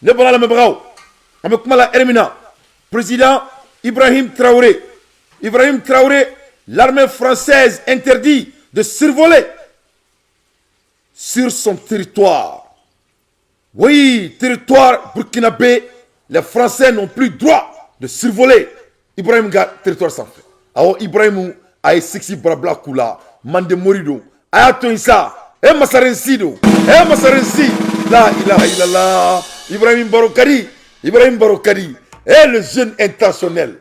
ne bala lamɛbagaw an bɛ kuma la Hermina président Ibrahim Traoré. Ibrahim Traoré, l'armée française interdit de survoler sur son territoire. Oui, territoire burkinabé, les Français n'ont plus droit de survoler Ibrahim ga territoire sanfɛ. Awɔ Ibrahim a ye sexy barabla kula mande morido a y'a to yen sa masarensi do masarensi la ilaha illallah Ibrahim Barokadi le jeune intentionnel,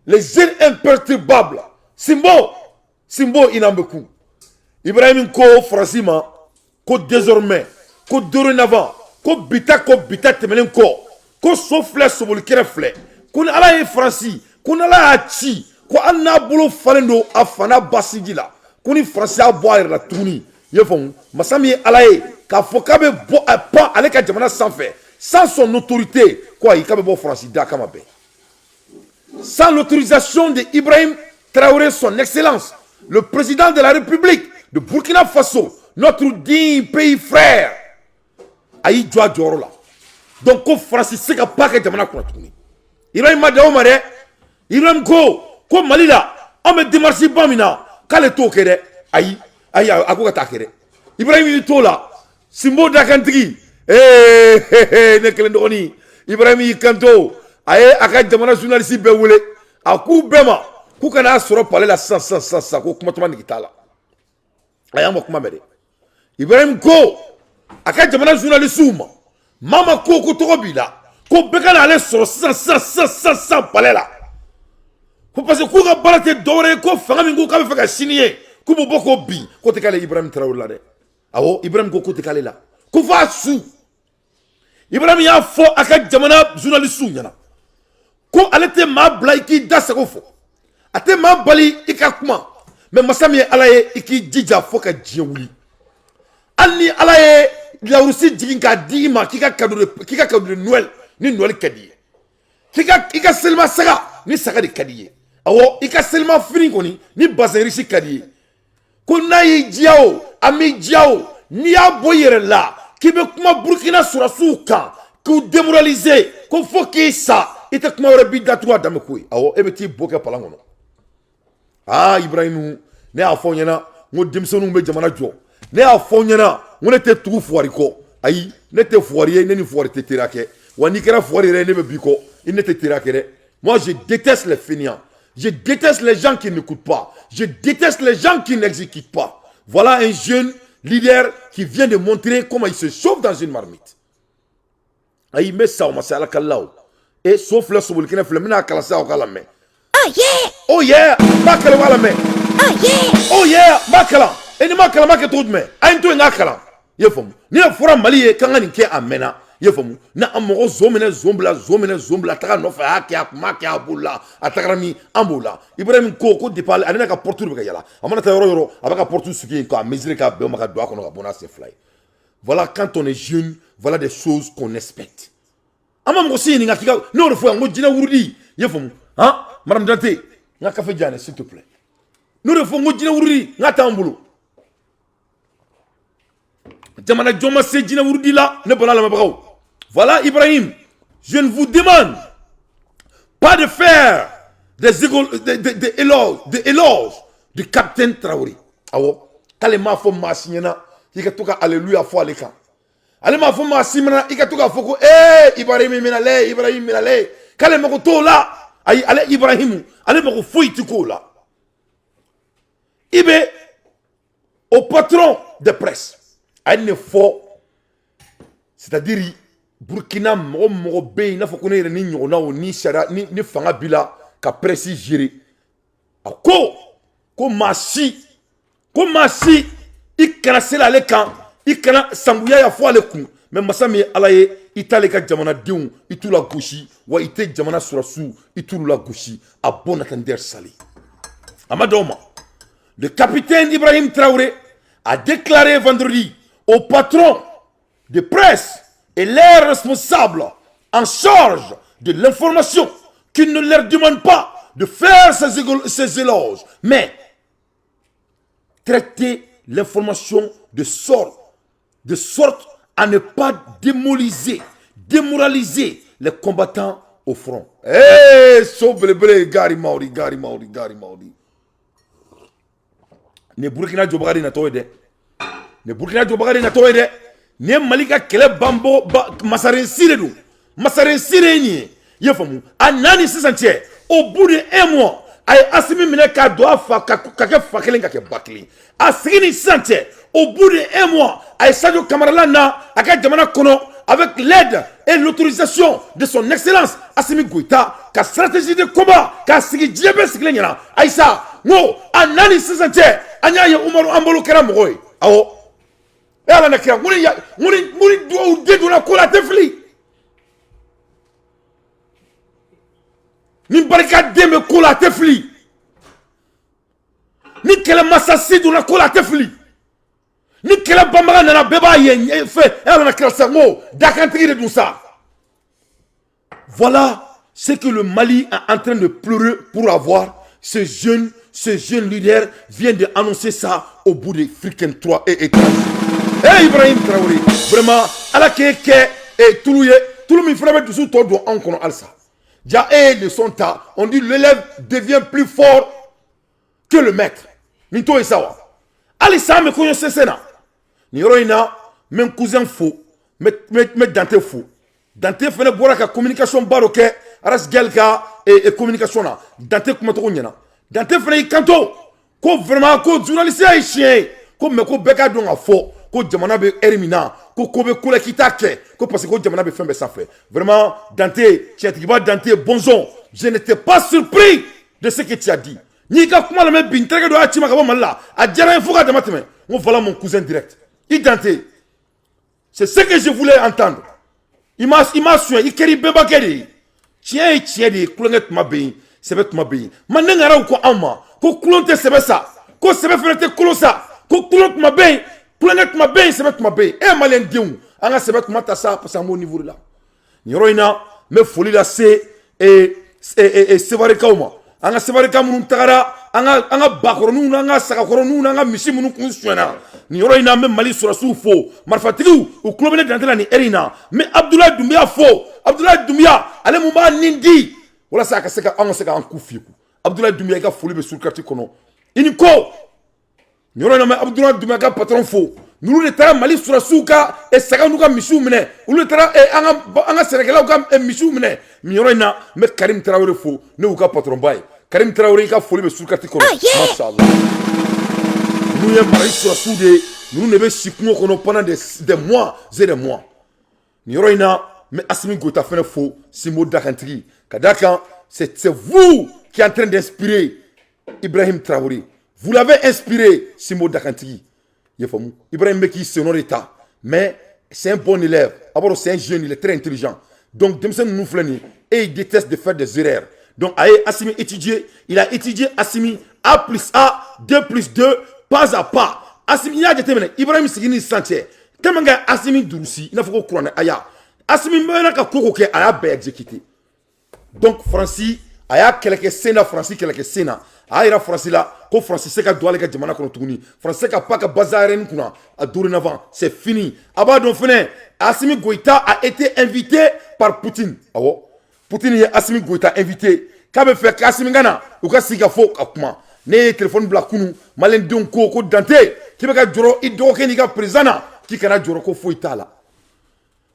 le jeune imperturbable Simbo inambeku Ibrahim ko Francima ko désormais ko dorénavant ko bita tɛmɛnen ko so filɛ soboli kɛrɛ filɛ ko ni ala ye Franci ko ni ala y'a ci ko an n'a bolo falen don a fana basiji la ko ni Franci y'a bɔ a yɛrɛ la tuguni i ye faamu masa min ye ala ye k'a fɔ k'a bɛ bɔ pan ale ka jamana sanfɛ sans son autorité ko ayi k'a bɛ bɔ Franci da kama bɛɛ sans l'autorisation de Ibrahim Traoré son excellence le président de la République de Burkina Faso notre digne pays frère a y'i jɔ a jɔyɔrɔ la donc ko Franci se ka pan a ka jamana kunna tuguni Ibrahim ma dawo ma dɛ Ibrahim ko Mali la an bɛ démarche ba min na k'ale t'o kɛ dɛ ayi a ko ka taa kɛ dɛ Ibrahim y'i t'o la Simbo dakantigi ne kelen dɔgɔnin Ibrahim y'i kanto a ye a ka jamana journaliste bɛɛ wele a k'u bɛɛ ma k'u ka n'a sɔrɔ palais la sisan ko kuma tuma nigi t'a la a y'an ma kuma mɛn dɛ Ibrahim ko a ka jamana journaliste ma maa ko tɔgɔ b'i la ko bɛɛ ka n'ale sɔrɔ sisan palais la ko parce que k'u ka baara tɛ dɔwɛrɛ ye ko fanga min ko k'a bɛ fɛ ka sini ye k'u bɛ bɔ k'o bin k'o tɛ k'ale Ibrahim Traoré la dɛ awɔ Ibrahim ko k'o tɛ k'ale la ko f'a su Ibrahim y'a fɔ a ka jamana journaliste ɲɛna ko ale tɛ maa bila i k'i da sago fɔ a tɛ maa bali i ka kuma mais masa min ye ala ye i k'i jija fo ka diɲɛ wuli hali ni ala ye lawurusi jigin k'a di i ma k'i ka cadeau de Noël ni Noël ka di ye i ka selima saga ni saga de ka di ye awɔ i ka selima fini kɔni ni bazin riche ka di ye ko n'a y'i diya o a m'i diya o n'i y'a bɔ i yɛrɛ la k'i bɛ kuma Burkina sɔrɔsiw kan k'u démoraliser ko fo k'i sa i tɛ kuma wɛrɛ b'i datugu a danbe ko ye awɔ e bɛ t'i bo kɛ palan kɔnɔ Ibrahim ne y'a fɔ ɲɛna n ko denmisɛnninw bɛ jamana jɔ ne y'a fɔ ɲɛna n ko ne tɛ tugu fuwari kɔ ayi ne tɛ fuwari ye ne ni fuwari tɛ teriya kɛ wa n'i kɛra fuwari yɛrɛ ye ne bɛ b'i kɔ i ne tɛ teriya kɛ dɛ moi je déteste les fainéants je déteste les gens qui n'écoutent pas je déteste les gens qui n'exécutent pas voilà un jeune leader qui vient de montrer comment il se chauffe dans une marmite ayi n bɛ sa o ma se ala kalila o so filɛ soboli kɛnɛ filɛ n bɛna kalan sa o k'a lamɛn oh yeah n b'a kalan o k'a lamɛn oh yeah n b'a kalan ni m'a kalan n b'a kɛ cogo jumɛn a ye n to yen n k'a kalan i ye faamu ni ne fɔra Mali ye k'an ka nin kɛ a mɛnna i ye faamu na an mɔgɔ zon minɛ zon bila taga nɔfɛ a y'a kɛ a kun m'a kɛ a b'o la a tagara min an b'o la Ibrahim ko depuis ale n'a ka porte bɛ ka yala a mana taa yɔrɔ yɔrɔ a bɛ ka porte sigi yen k'a mesurer k'a bɛn o ma ka don a kɔnɔ ka bɔ n'a sen fila ye voilà quand on est jeune voilà des choses qu'on expecte an ma mɔgɔ si ɲininka k'i ka ne y'o de fɔ yan n ko jinɛ wurudi i ye faamu madame Dante n ka café diyan dɛ s'il te plaît ne y'o de fɔ n ko jinɛ wurudi n ka t'an bolo jamana jɔn ma se jinɛ wurudi la ne bala lamɛnbagaw voilà Ibrahim je ne vous demande pas de faire des éloges du capitaine Traoré awɔ k'ale m'a fɔ maa si ɲɛna k'i ka to ka alléluia fɔ ale kan ale m'a fɔ maa si ɲɛna i ka to k'a fɔ ko Ibrahim minɛlen k'ale mago t'o la ayi ale Ibrahim ale mago foyi tɛ k'o la i bɛ au patron de presse a ye ne fɔ c'est-à-dire Burkina mɔgɔ bɛ yen i n'a fɔ ko ne yɛrɛ ni ɲɔgɔnnaw ni sariya ni fanga b'i la ka presse gérer a ko maa si i kana seli ale kan i kana sangoya ya fɔ ale kun mais masa min ye ala ye i t'ale ka jamanadenw i t'u la gosi wa i tɛ jamana sɔrɔsiw i t'u la gosi a bon attendeur sali a ma d'aw ma le capitaine Ibrahim Traoré a déclaré vendredi au patron de presse et les responsables en charge de l'information qu'il ne leur demande pas de faire ces éloges, mais traiter l'information de sorte à ne pas démoraliser les combattants au front. Eh, soblebele, gari maori. Ne Burkina Jobagari na toide. Ne Burkina Jobagari na toide. Ne Malika kele bambo masaren sire do. Masaren sire ni. Yefamu. Anani sisantie. Au bout de 1 mois, ay asimi mine ka doa fa kake fakelen kake bakli. Asini sisantie. Au bout de 1 mois, ay Sadio Camara lana aka jamana kono avec l'aide et l'autorisation de son excellence Assimi Goïta, ka stratégie de combat, ka sigi djebe sigile nyana. Aïssa, no, anani sisantie. Anya ya Umaru Ambolo kera mogoy. Awo. E ala na kera nguni do de do na kola tefli. Ni barika deme kola tefli. Ni kele masasi do na kola tefli. Ni kele bambaga na beba ye fe e ala na kera sango dakantri de tout ça. Voilà ce que le Mali est en train de pleurer pour avoir. Ce jeune leader vient d'annoncer ça au bout de freaking 3 et 4. Eh Ibrahim Traoré, vraiment, à la keke et tout le monde fait mettre sous toi doit en connaître alsa. Déjà, de son tas, on dit l'élève devient plus fort que le maître. Nito et sawa. Alissa me connaît ce sénat. Ni roina, même cousin faux, mais Dante faux. Dante fait la communication baroque, aras gelka et communication là. Dante comment tu connais? Dante fait kanto. Ko vraiment ko journaliste haïtien. Ko me ko beka don a faux. Ko jamana be erimina. Ko be kula kitake. Ko parce que ko jamana be fait ça fait. Vraiment Dante, Tiatiba Dante bonjon. Je n'étais pas surpris de ce que tu as dit. Ni ka kuma le me bintrega do atima ka ba malla. A jara info ka damateme. On voilà mon cousin direct. Il Dante. C'est ce que je voulais entendre. Il m'a sué, il keri beba keri. Tiens de kulonget ma be. Sebet ma be. Manengara ko amma. Ko kulonte sebe sa. Ko sebe fenete kulosa. Ko kulont ma be. Kulonget ma be, sebet ma be. E malen diou. Anga sebet ma tasa parce à mon niveau là. Ni roina me foli la se et sevare kauma. Anga sevare kamun tagara anga bakoronu anga sakakoronu anga misi munu kunsuena. Ni roina me Mali sura soufo. Marfatigu ou klobene d'antela ni erina. Mais Abdoulaye Doumbia fo. Abdoulaye Doumbia ale mumba nindi. Wala saka seka anga seka en kufiku. Abdoulaye Doumbia ga foli be sur quartier kono. Iniko. Ni roina me Abdoulaye Doumbia ga patron fo. Nous le tara Mali sura souka et saka nuka misu mene. Nous le tara anga serekela ga misu mene. Ni roina me Karim Traoré fo. Ne uka patron bay. Karim Traoré ga foli be sur quartier kono. Mashallah. Nous y Mali sura soude. Nous ne pas pendant des mois et des mois. Niroina, mais Assimi Goïta fait un faux, Simo Dakantri. Kadaka, c'est vous qui êtes en train d'inspirer Ibrahim Traoré. Vous l'avez inspiré, Simo Dakantri. Ibrahim Meki, c'est un état. Mais c'est un bon élève. D'abord, c'est un jeune, il est très intelligent. Donc, Demsen nous flâne et il déteste de faire des erreurs. Donc, Assimi étudié, il a étudié Assimi A plus A, 2 plus 2, pas à pas. Assimi ya déterminé Ibrahim Sigini Santé. Kamanga Assimi Douroussi, il n'a pas couronné aya. Assimi mena ka koko ke aya be exécuté. Donc Francis aya quelques sénat Francis quelques sénat. Aya Francis là, ko Francis se ka doale ka jamana kono tuguni. Francis ka pas ka bazaren kuna a dorénavant, c'est fini. Aba don fene Assimi Goïta a été invité par Poutine. Awo. Poutine ya Assimi Goïta invité. Ka be fait Assimi ngana ou ka siga fo akuma. Ne téléphone bla kunu malen don ko Dante qui beka joro ido ke ni ka président qui kana joro ko fo itala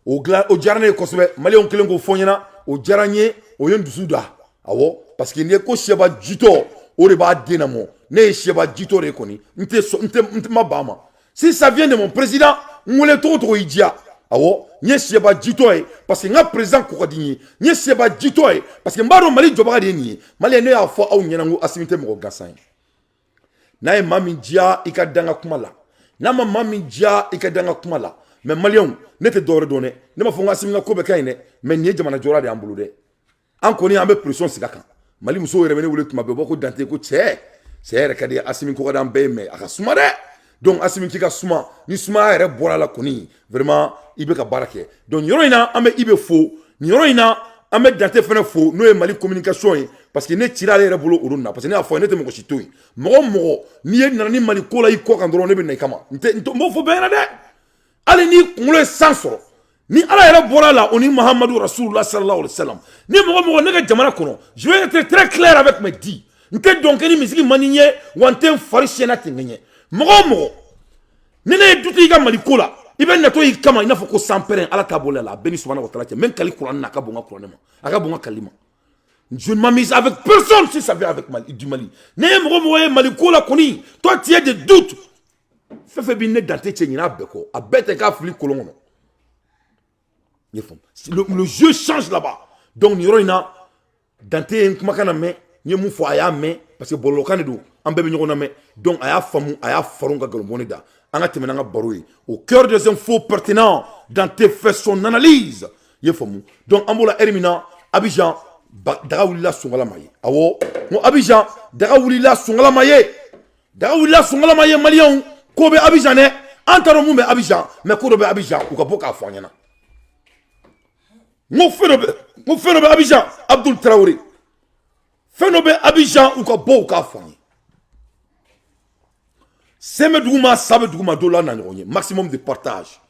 o jarane ko sebe malen kelen ko fonyana o jaranye o yendusuda awo parce que ne ko sheba jito o re ba denamo ne sheba jito re koni nte mabama si ça vient de mon président ngole to idia awo nye sheba jito parce que nga président ko kadini nye sheba jito parce que mbaro Mali joba de ni Mali ne a fo aw nyana ngo asimite mo gasan na e mami dia ikadanga kumala na mami dia ikadanga kumala mais Malion ne te dore donné ne ma fo nga asimina ko be kayne mais nie jamana jora de ambulu de an koni ambe pression sigaka Mali muso remene wule tuma be boko Dante ko che c'est rekadi asimi ko kadam be me aka suma de donc asimi kika suma ni suma ere bora la koni vraiment ibe ka barake donc yoroina ambe ibe fo ni yoroina ambe Dante fene fo no e Mali communication parce que ne tira les rebolo uruna parce que ne a fo ne te mo chitoi mo ni ni Mali ko la i ko kan dro ne be ne kama mo fo be na de ale ni ngule sansoro Ni ala yɛrɛ bɔra la, on est Muhammadu Rasulullah sallallahu alayhi wa sallam. Ni mɔgɔ ne ka jamana kɔnɔ, je vais être très clair avec mes dits. N'tɛ donc ni misiki maniye, wante fari siena tengenye. Mɔgɔ ni ne ye duti ka maliko la, i bɛ nato i kama, i n'a fɔ ko sanpɛrɛn ala t'a bolo la, bɛɛ ni subahana wa taala cɛ, même kali kuranɛ na a ka bon n ka kuranɛ ma, a ka bon n ka kali ma. Je ne m'amuse avec personne si ça vient avec du Mali. Ne ye mɔgɔ ye maliko la kɔni, toi tu as des doutes. Fɛn fɛn bi ne dante cɛ ɲin'a bɛɛ kɔ, a bɛɛ tɛ k'a fili kolon kɔnɔ. Le jeu change là-bas. Donc, il y aura Dante kumakana me, n'y mou fo aya me, parce que bolokane do, en bébé nyona me. Donc, aya famu, aya faronga galmoneda. Anga temenanga baroui. Au cœur des infos pertinents, Dante fait son analyse. Yefamu. Donc, ambola erimina, Abidjan, Dagaoulila songala maye. Awo, mo Abidjan, Dagaoulila songala maye. Dagaoulila songala maye Malion, Kobe Abidjané, Antaro Moume Abidjan, mais Kobe Abidjan, ou Kapoka Fanyana. Mon phénomène Abidjan, Abdul Traoré. Phénomène Abidjan ou ka bo ka fani. Seme douma sabe douma dola na ngonye. Maximum de partage.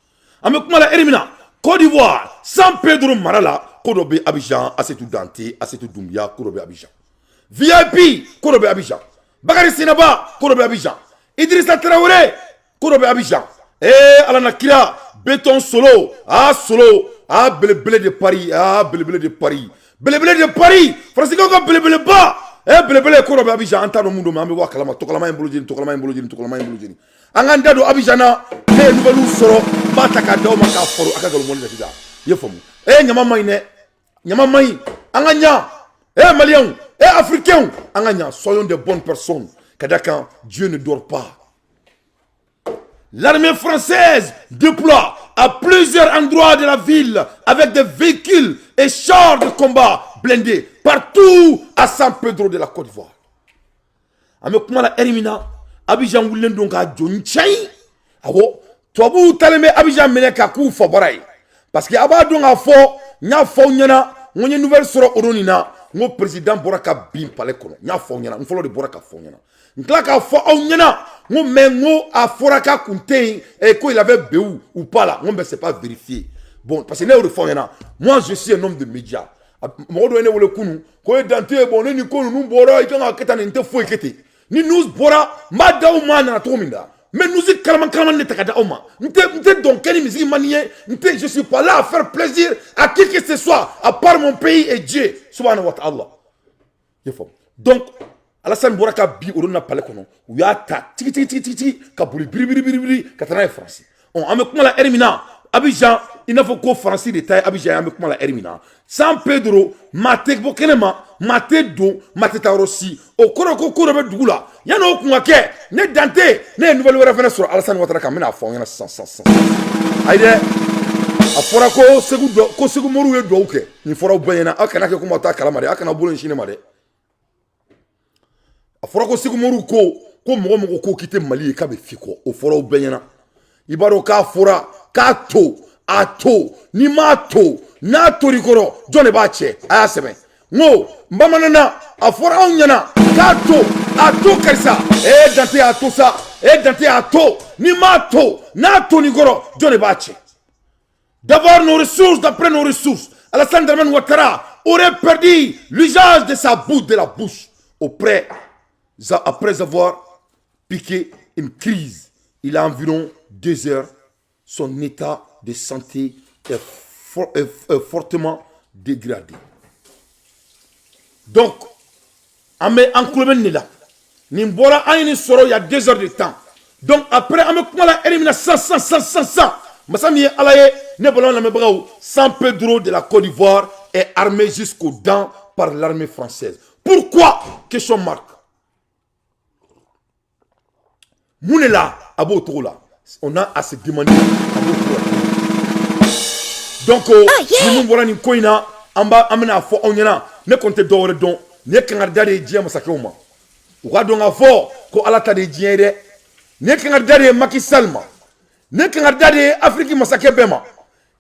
Ame kuma la elimina. Côte d'Ivoire, San Pedro Marala, Kodobe Abidjan, Asetou Dante, Asetou Doumbia, Kodobe Abidjan. VIP, Kodobe Abidjan. Bakari Sinaba, Kodobe Abidjan. Idrissa Traoré, Kodobe Abidjan. Alana Kira, Béton Solo, Solo. Blé de Paris, blé de Paris. Blé de Paris. Français ko blé ba. Blé ko do Abidjan anta no mundo ma me wa kalama to kalama embolojini. Anganda do Abidjana, nouvelle soro, bataka do ma ka foro aka galo moni da. Ye fomu. Nyama maine. Nyama mai. Anganya. Malien, africain. Anganya, soyons de bonnes personnes. Kadaka, Dieu ne dort pas. L'armée française déploie à plusieurs endroits de la ville avec des véhicules et chars de combat blindés partout à San Pedro de la Côte d'Ivoire. Amekuma erimina Abidjan wulen donc a jonchai awo tobu taleme Abidjan meneka ku fobarai parce que aba donc a fo nya fo nyana wonye nouvelle soro oronina ngo président Boraka bin palais kono nya fo nyana ngfolo de Boraka fo nyana nklaka fo nyana ngo mengo a foraka kunte et ko il avait béou ou pas là on ne sait pas vérifier bon parce que ne fo nyana moi je suis un homme de médias modo ene wole kunu ko dante bon ni ko nu bora ikanga ketane nte fo ekete ni nous bora madaw mana to minda mais nous y kalaman ne takada oma nte donc quel musique manier nte je suis pas là à faire plaisir à qui que ce soit à part mon pays et Dieu subhanahu wa ta'ala yefo donc Alassane Boraka bi orona pale kono uya ta tiki ka buri biri katana français on amekuma la ermina Abidjan il n'a faut qu'au français détail Abidjan amekuma la ermina San Pedro mate bokenema mate do mate tarosi o koroko be dugula yano kunake ne dante ne nouvelle référence sur Alassane Ouattara kamena fo yana sans aide afora ko segu moru we do uke ni fora ubanyana akana ke kuma ta kala mare akana bolo nshine mare afora ko segu moru ko mogo ko kite Mali ka be fiko o fora ubanyana ibaro ka fora ka to ato ni mato na torikoro jone bache aya sebe ngo mbamanana afora onyana kato ato karisa dante ato sa dante ato ni mato na torikoro jone bache d'avoir nos ressources d'après nos ressources Alassane Dramane Ouattara aurait perdu l'usage de sa bouche de la bouche après avoir piqué une crise il a environ 2 heures son état de santé est fortement dégradé. Donc, en Colombie, là, Nimbora a une soro il y a 2 heures de temps. Donc, après, on a éliminé 100. Massami Alaye, Nebolon la Mebrao, San Pedro de la Côte d'Ivoire est armé jusqu'aux dents par l'armée française. Pourquoi? Question marque. Mounela, Abo Toula, on a à se demander. Donc, nous voilà ni koina, amba amena fo onyana, ne compte d'or don, ne kangarda de djema sakoma. Ou donc a fo ko alata de djere, ne kangarda de Macky Sall ma, ne kangarda de Afrique masake bema.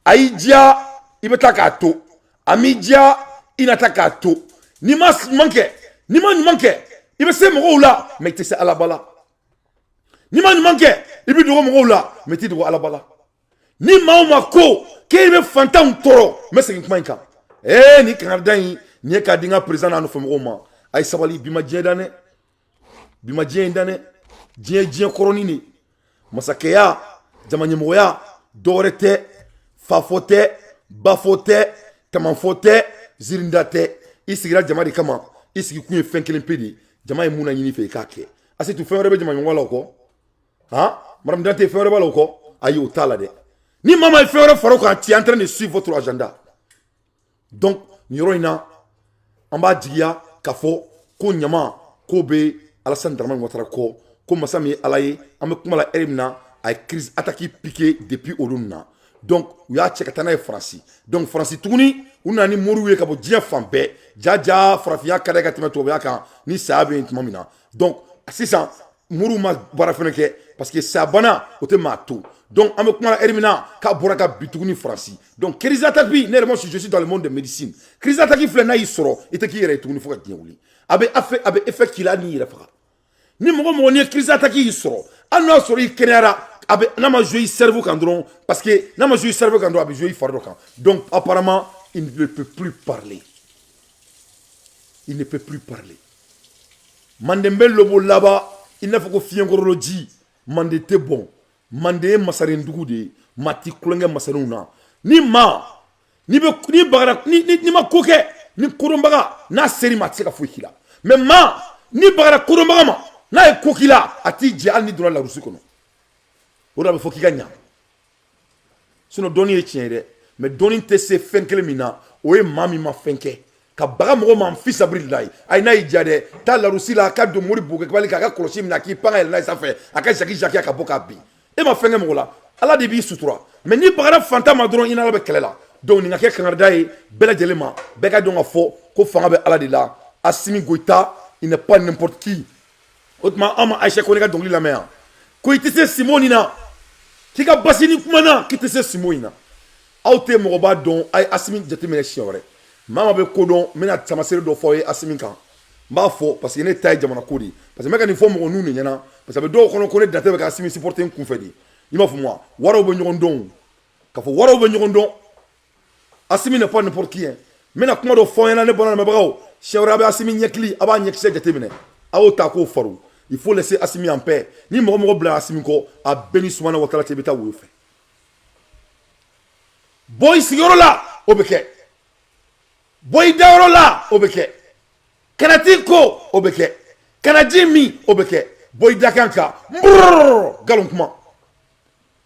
Aïdia ibetaka to, amidia inataka to. Ni mas manke, ni man manke. Ibe se mo la, mettez ça à la bala. Ni man manke, ibe do mo la, mettez do à la bala. Ni mauma ko Kebe fantan toro mais c'est kuma inka ni kanarda yi ni ka dinga président na no famo ma ay sabali bima dane dje koroni ni masakeya jamanye moya dorete fafote bafote tamanfote zirindate isigira jamadi kama isigi kunye fenkelen pedi jamaay muna nyini fe kake ase tu fenre be jamanye wala ko madame dante fenre wala ko ayo tala de ni maman fenre faro quand tu es en train de suivre votre agenda donc nyoroina amba diya kafo ko nyama ko be Alassane Dramane Ouattara ko masami alaye ambe kumala erimna ay crise attaque piqué depuis Olumna donc u y'a cɛ ka taa n'a ye Faransi donc Faransi tuguni u nana ni moriw ye ka bɔ diɲɛ fan bɛɛ jaja farafinya ka d'a ye ka tɛmɛ tubabuya kan ni saya bɛ yen tuma min na donc sisan moriw ma baara fɛnɛ kɛ parce que saya bana o tɛ maa to donc an bɛ kuma la heure min na k'a bɔra ka bi tuguni Faransi donc crise attaque bi ne yɛrɛ ma je suis dans le monde de médecine crise attaque filɛ n'a y'i sɔrɔ i tɛ k'i yɛrɛ ye tuguni fo ka diɲɛ wuli a bɛ effet k'i la n'i yɛrɛ faga ni mɔgɔ mɔgɔ ni ye crise attaque y'i sɔrɔ hali n'a sɔrɔ i kɛnɛyara n'a ma joué cerveau kan dɔrɔn parce que n'a ma joué cerveau kan dɔrɔn a bɛ joué fari dɔ kan donc apparemment il ne peut plus parler mande bɛ lobo laban i n'a fɔ ko fiɲɛkɔrɔla ji mande tɛ bɔn mande ye masarendugu de ye maa ti kulonkɛ masarenw na ni ma ko kɛ ni kodɔnbaga n'a seri ma a tɛ se ka foyi k'i la mais ma ni bagara kodɔnbaga ma n'a ye ko k'i la a t'i jɛ hali ni donna larusi kɔnɔ o de a bɛ fɔ k'i ka ɲa sinon dɔnni ye tiɲɛ ye dɛ mais dɔnni tɛ se fɛn kelen min na o ye maa min ma fɛn kɛ ka baga mɔgɔ ma fi sabiri la ye ayi n'a y'i diya dɛ taa larusi la k'a don mori bugɛ kabali k'a ka kɔlɔsi minɛ a k'i pan ka yɛlɛ n'a ye sanfɛ a ka jaki jaki a ka bɔ k'a bin e ma fɛn kɛ mɔgɔ la ala de b'i sutura mais ni bagara fantan ma dɔrɔn i n'ala bɛ kɛlɛ la donc nin ka kɛ kangarida ye bɛɛ lajɛlen ma bɛɛ ka dɔn ka fɔ ko fanga bɛ ala de la Assimi Goïta il n'est pas n'importe qui o tuma an ma Aïcha Kone ka dɔnkili lamɛn yan ko i tɛ se Simon nin na k'i ka basi ni kuma na k'i tɛ se Simon in na aw tɛ mɔgɔba dɔn a ye Assimi jateminɛ siɲɛ wɛrɛ maa ma bɛ ko dɔn n bɛna tamaseere dɔ fɔ aw ye Assimi kan n b'a fɔ parce que ne ta ye jamana ko de ye parce que n bɛ ka nin fɔ mɔgɔ ninnu de ɲɛna parce que a bɛ dɔw kɔnɔ ko ne Dante bɛ ka Assimi supporter n kunfɛ de i m'a fɔ wa waraw bɛ ɲɔgɔn dɔn k'a fɔ waraw bɛ ɲɔgɔn dɔn Assimi n'est pas n'importe qui n bɛna kuma dɔ fɔ n ɲɛna ne bɔra lamɛnbagaw siɲɛ wɛrɛ a bɛ Assimi ɲɛkili a b'a ɲɛkisɛ jateminɛ a y'o ta k'o faru il faut laisser Assimi en paix ni mɔgɔ mɔgɔ bila Assimi kɔ a bɛɛ ni Sumana Ouattara cɛ i bɛ taa woyo fɛ bɔ i sigiyɔrɔ la o bɛ kɛ bɔ i dayɔrɔ la o bɛ kɛ kana t'i ko o bɛ kɛ kana ji min o bɛ kɛ bɔ i dakan kan brrr nkalon kuma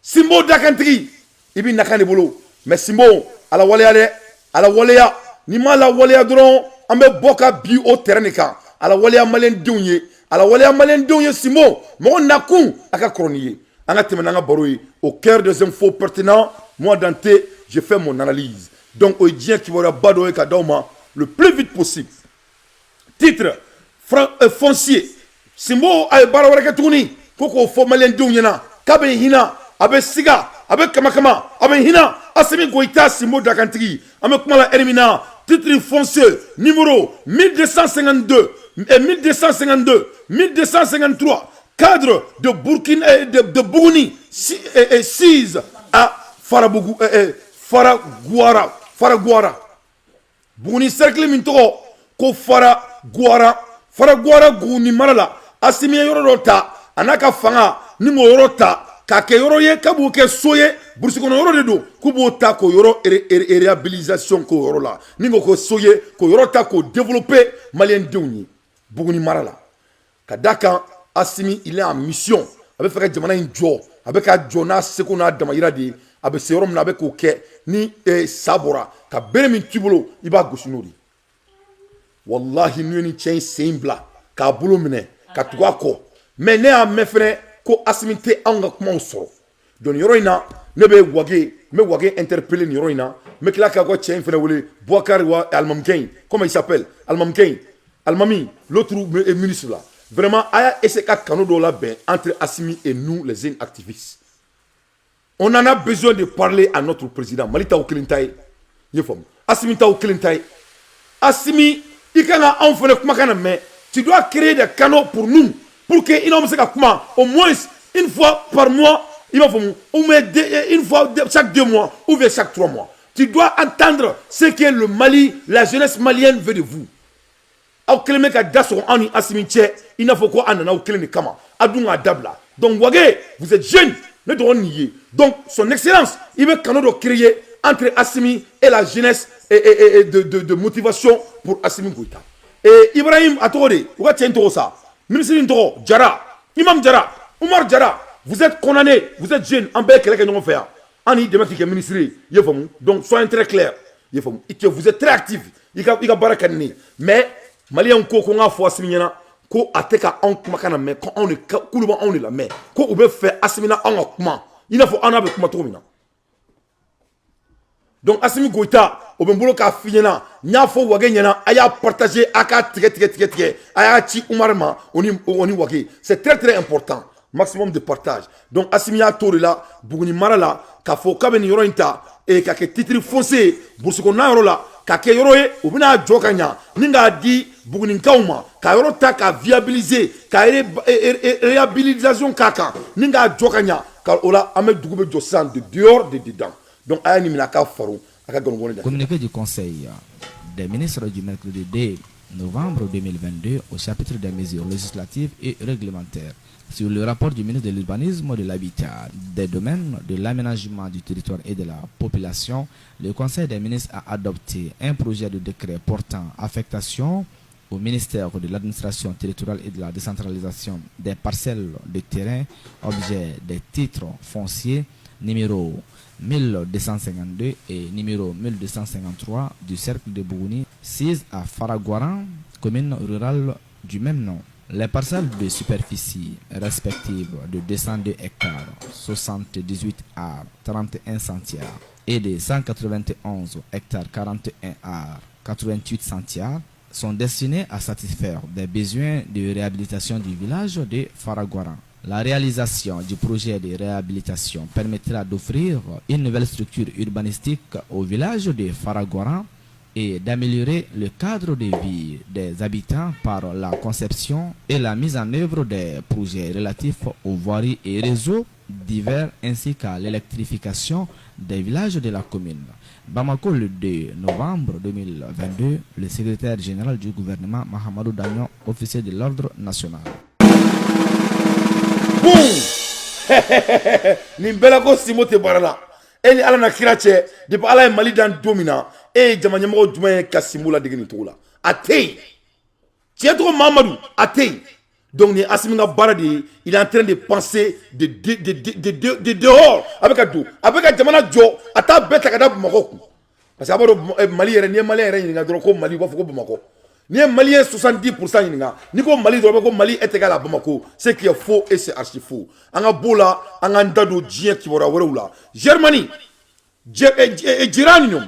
Simbo dakantigi i bɛ nakan de bolo mais Simbo ala waleya dɛ ala waleya n'i ma la waleya dɔrɔn an bɛ bɔ ka bi o terrain de kan ala waleya maliyɛndenw ye ala waleya maliyɛndenw ye Simbo mɔgɔ nakun a ka kɔrɔ ni ye an ka tɛmɛ n'an ka baro ye au cœur des infos pertinents moi Dante je fais mon analyse donc o ye diɲɛ kibaruya dɔ ye ka d'aw ma le plus vite possible titre foncier Simbo a ye baara wɛrɛ kɛ tuguni ko k'o fɔ maliyɛndenw ɲɛna k'a bɛ hinɛ a bɛ siga a bɛ kamakama a bɛ hinɛ Assimi Goïta Simbo dakantigi an bɛ kuma la heure min na titre foncier numéro 1252 et 1252 1253 cadre de Bougouni 6 à Faraguara Bougouni cercle min tɔgɔ ko Faraguara Bougouni mara la Assimi ye yɔrɔ dɔ ta a n'a ka fanga ni k'o yɔrɔ ta k'a kɛ yɔrɔ ye k'a b'o kɛ so ye burusi kɔnɔ yɔrɔ de don k'u b'o ta k'o yɔrɔ réhabilitation k'o yɔrɔ la ni k'o kɛ so ye k'o yɔrɔ ta k'o développer maliyɛndenw ye Bougouni mara la ka d'a kan Assimi il est en mission a bɛ fɛ ka jamana in jɔ a bɛ ka jɔ n'a seko n'a damayira de ye a bɛ se yɔrɔ min na a bɛ k'o kɛ ni sa bɔra ka bere min t'i bolo i b'a gosi n'o de ye wallahi n'u ye nin cɛ in sen bila k'a bolo minɛ ka tugu a kɔ mais ne y'a mɛn fɛnɛ ko Assimi tɛ anw ka kumaw sɔrɔ donc yɔrɔ in na ne bɛ Wage interpeller nin yɔrɔ in na n bɛ tila k'a ka cɛ in fɛnɛ wele Bouakar Alimami comment il s'appelle Alimami l'autre ministre là vraiment a y'a essayer ka kanu dɔw labɛn entre Assimi et nous les jeunes activistes on en a besoin de parler à notre président Mali t'aw kelen ta ye i ye faamu Assimi t'aw kelen ta ye Assimi i kan ka anw fɛnɛ kumakan na mɛn tu dois créer des canaux pour nous pour que i n'aw bɛ se ka kuma au moins une fois par mois il va falloir une fois chaque 2 mois ou bien chaque 3 mois. Tu dois entendre ce que le Mali, la jeunesse malienne veut de vous. Aw keleme ka daso ani asimiche il n'a faut quoi anana au kelene kama adunga dabla. Donc wage vous êtes jeune ne doit nier. Donc son excellence il veut qu'on doit créer entre Assimi et la jeunesse et de motivation pour Assimi Goïta. Et Ibrahim Atore, vous êtes ça. Ministre Intoro, Djara, Imam Djara, Omar Djara, vous êtes condamné, vous êtes jeune, en bel quelqu'un nous faire. Ani demain qui est ministre, donc soyez très clair. Vous êtes très actif. Il y a barakani. Mais Malien ko ko nga fo Assimina ko ateka on makana mais ko on est kuluba on est la mais ko oube fait Assimina on comment il faut en avec comment trop. Donc Assimi Goïta au bembolo ka finyana nya fo wage nyana aya partager aka tike aya chi umarma oni wage c'est très très important maximum de partage. Donc Assimi ya tori la buguni marala ka fo ka ben yoro inta et ka ke titre foncé bursuko na yoro la ka ke yoro e ubina jokanya ninga di buguni kauma ka yoro ta ka viabiliser ka réhabilitation kaka ninga jokanya ka ola ame dugube josan de dehors de dedans. Donc, communiqué du Conseil des ministres du mercredi 2 novembre 2022 au chapitre des mesures législatives et réglementaires sur le rapport du ministre de l'Urbanisme, de l'Habitat, des domaines de l'aménagement du territoire et de la population. Le Conseil des ministres a adopté un projet de décret portant affectation au ministère de l'administration territoriale et de la décentralisation des parcelles de terrain, objet des titres fonciers numéro 1252 et numéro 1253 du cercle de Bougouni, 6 à Faragouaran, commune rurale du même nom. Les parcelles de superficie respectives de 202 hectares, 78 arts, 31 centiares et de 191 hectares, 41 arts, 88 centiares sont destinées à satisfaire des besoins de réhabilitation du village de Faragouaran. La réalisation du projet de réhabilitation permettra d'offrir une nouvelle structure urbanistique au village de Faragouaran et d'améliorer le cadre de vie des habitants par la conception et la mise en œuvre des projets relatifs aux voiries et réseaux divers ainsi qu'à l'électrification des villages de la commune. Bamako, le 2 novembre 2022, le secrétaire général du gouvernement Mahamadou Dagnon, officier de l'ordre national. Nimbelako Simote Barala. Eni ala na kirache de ala Mali dan domina e jamanyamo duma kasimula digini tola. Atei. Tietro Mamadou atei. Donc ni Asiminga Baradi, il est en train de penser de dehors avec Adou. Avec Jamana Jo, ata beta kada Bamako. Parce que Mali est Mali est Mali wa foko Bamako. Ni un Malien 70% ni ko Mali ko Mali est égal à Bamako, c'est qui est faux et c'est archi faux. Anga bola anga ndado djien ki wora wora. Germany Geranium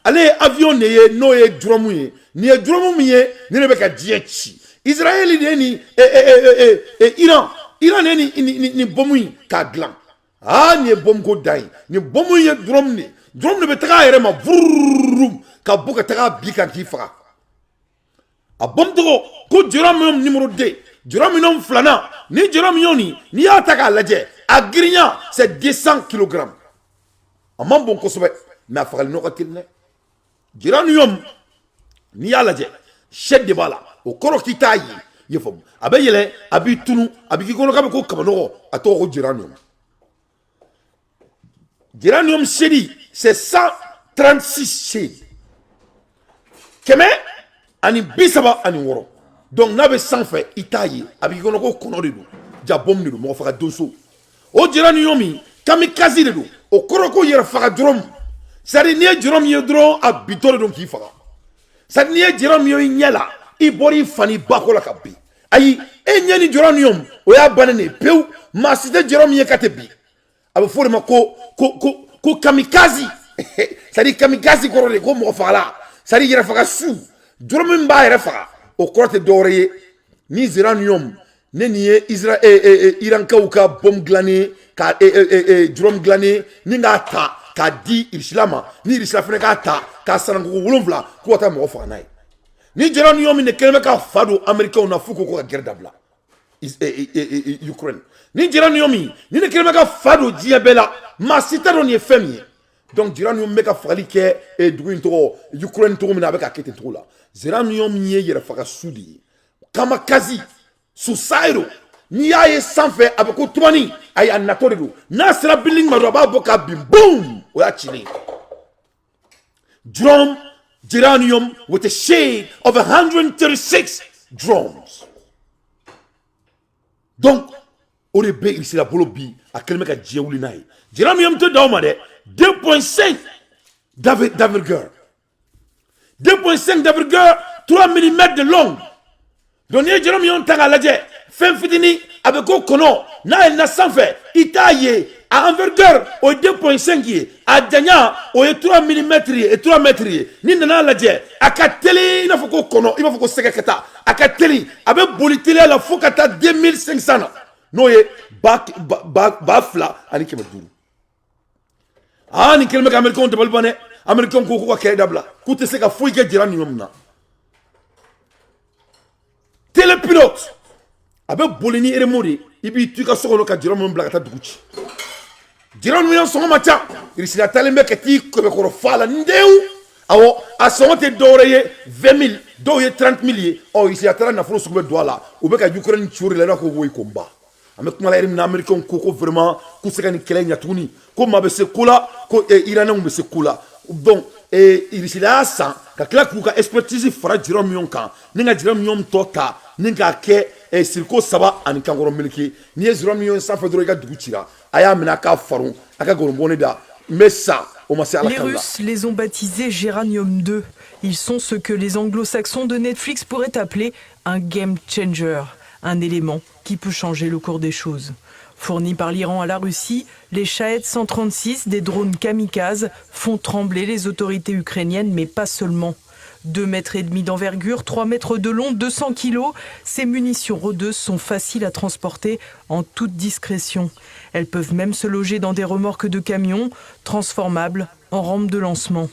allez avion ne no e dromu ye ni e dromu ye ni ne be ka djien chi. Israël ni Iran ni bomu ka glan. Ah ni bom ko dai ni bomu ye drom ne be tra ere ma vrum ka buka tra bi kan ki fra. A bom dogo ko Jerome numéro 2 Jerome flana ni Jerome ni ataka laje a grigna c'est 200 kg. A man bon kosobe mais afal no katilne Jerome ni alaje shed de bala o koro kitayi yefom abayele abi tunu abi kikono kabe ko kabano ato ko Jerome shedi c'est 136 shed keme ani bisaba ani woro donc n'a be sanfɛ itaye abi kono ko kono de do jabom de do mo faka doso o Jeranium mi kamikaze de do o koro ko yera faka drom sari ni Jerome ye dron a bitore donc ki faka sari ni Jerome yo nyala i bori fani bakola kabi ayi e nyani Jeranium o ya banane pew ma site Jerome ye katebi abe fore ma ko kamikaze sari kamikaze koro de ko mo fala sari yera faka su Jerome mba yɛrɛ faga o kɔrɔ tɛ dɔwɛrɛ ye ni Jeranium ne ni ye Israël Irankaw ka bombe dilannen ka Jerome dilannen ni k'a ta k'a di Irisila ma ni Irisila fana k'a ta k'a sanankoko 7 ko ka taa mɔgɔ faga n'a ye ni Jeranium ne kɛlen bɛ ka fa don Américains na f'u ko ka guerre dabila Ukraine. Ni geranium ni ne kelema ka fado diabela ma sita don ye femi. Donc geranium meka fali ke e dugu into Ukraine to mina avec akete to la. Geranium ni yera faka sudi. Kamakazi Susairo ni ya ye sanfɛ a bɛ ko tumani ayi a natɔ de don n'a sera building ma dɔrɔn a b'a bɔ k'a bin boom o y'a cilen drum geranium with a shade of 136 drums donc o de bɛ irisila bolo bi a kɛlen bɛ ka diɲɛ wuli n'a ye geranium tɛ d'aw ma dɛ 2.5 d'envergure 2.5 d'envergure 3 mm de long donc n'i ye geranium ta k'a lajɛ fɛn fitini a bɛ ko kɔnɔ n'a ye na sanfɛ i t'a ye a envergure o ye 2.5 ye a janya o ye 3 mm ye et 3 mètres ye ni nana lajɛ a ka teli i n'a fɔ ko kɔnɔ i b'a fɔ ko sɛgɛ ka taa a ka teli a bɛ boli teliya la fo ka taa 2500 na n'o ye ba fila ani kɛmɛ duuru nin kɛlen bɛ ka américain dabali ban dɛ américain ko k'u ka kɛlɛ dabila k'u tɛ se ka foyi kɛ geranium na télépilote a bɛ boli ni eremo de i b'i to i ka so kɔnɔ ka geranium bila ka taa dugu ci geranium sɔngɔ ma ca irisila talen bɛ ka t'i kɛmɛkɔrɔ fa la ndewu awɔ a sɔngɔ tɛ dɔwɛrɛ ye 20 000 dɔw ye 30 000 ye irisila taara nafolo sugu bɛ don a la u bɛ ka Ukraine ci o de la i n'a fɔ ko ko n ba an bɛ kuma la yɛrɛ min na américain ko vraiment k'u se ka nin kɛlɛ ɲɛ tuguni ko maa bɛ se ko la ko iranien bɛ se ko la donc irisila y'a san ka tila k'u ka expertise fara geranium kan ni ka geranium tɔ ta ni k'a kɛ siriko 3 ani kankɔrɔ miliki n'i ye geranium sanfɛ dɔrɔn i ka dugu cira a y'a minɛ a k'a farun a ka gɔrɔnbɔnni da mais ça o ma se ala Les Russes les ont baptisés Geranium 2. Ils sont ce que les anglo-saxons de Netflix pourraient appeler un game changer, un élément qui peut changer le cours des choses. Fournis par l'Iran à la Russie, les Shahed 136, des drones kamikazes, font trembler les autorités ukrainiennes, mais pas seulement. 2,5 mètres d'envergure, 3 mètres de long, 200 kilos, ces munitions rôdeuses sont faciles à transporter en toute discrétion. Elles peuvent même se loger dans des remorques de camions, transformables en rampes de lancement.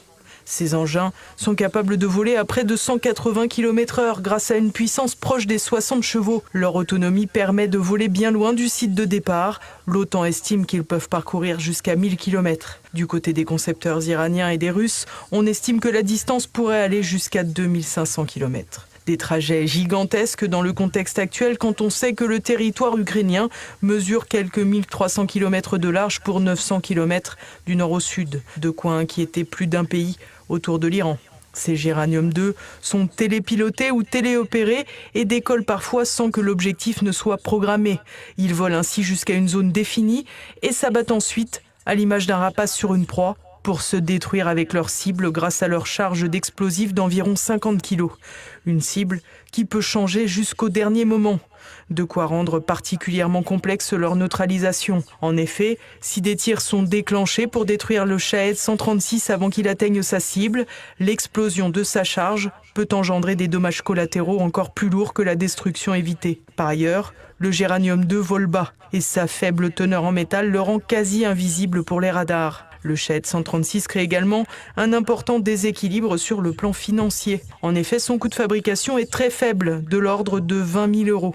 Ces engins sont capables de voler à près de 180 km/h grâce à une puissance proche des 60 chevaux. Leur autonomie permet de voler bien loin du site de départ. L'OTAN estime qu'ils peuvent parcourir jusqu'à 1000 km. Du côté des concepteurs iraniens et des Russes, on estime que la distance pourrait aller jusqu'à 2500 km. Des trajets gigantesques dans le contexte actuel quand on sait que le territoire ukrainien mesure quelques 1300 km de large pour 900 km du nord au sud. De quoi inquiéter plus d'un pays autour de l'Iran. Ces Geranium 2 sont télépilotés ou téléopérés et décollent parfois sans que l'objectif ne soit programmé. Ils volent ainsi jusqu'à une zone définie et s'abattent ensuite, à l'image d'un rapace sur une proie, pour se détruire avec leur cible grâce à leur charge d'explosifs d'environ 50 kg. Une cible qui peut changer jusqu'au dernier moment. De quoi rendre particulièrement complexe leur neutralisation. En effet, si des tirs sont déclenchés pour détruire le Shahed 136 avant qu'il atteigne sa cible, l'explosion de sa charge peut engendrer des dommages collatéraux encore plus lourds que la destruction évitée. Par ailleurs, le Geranium 2 vole bas et sa faible teneur en métal le rend quasi invisible pour les radars. Le Shahed 136 crée également un important déséquilibre sur le plan financier. En effet, son coût de fabrication est très faible, de l'ordre de 20 000 €.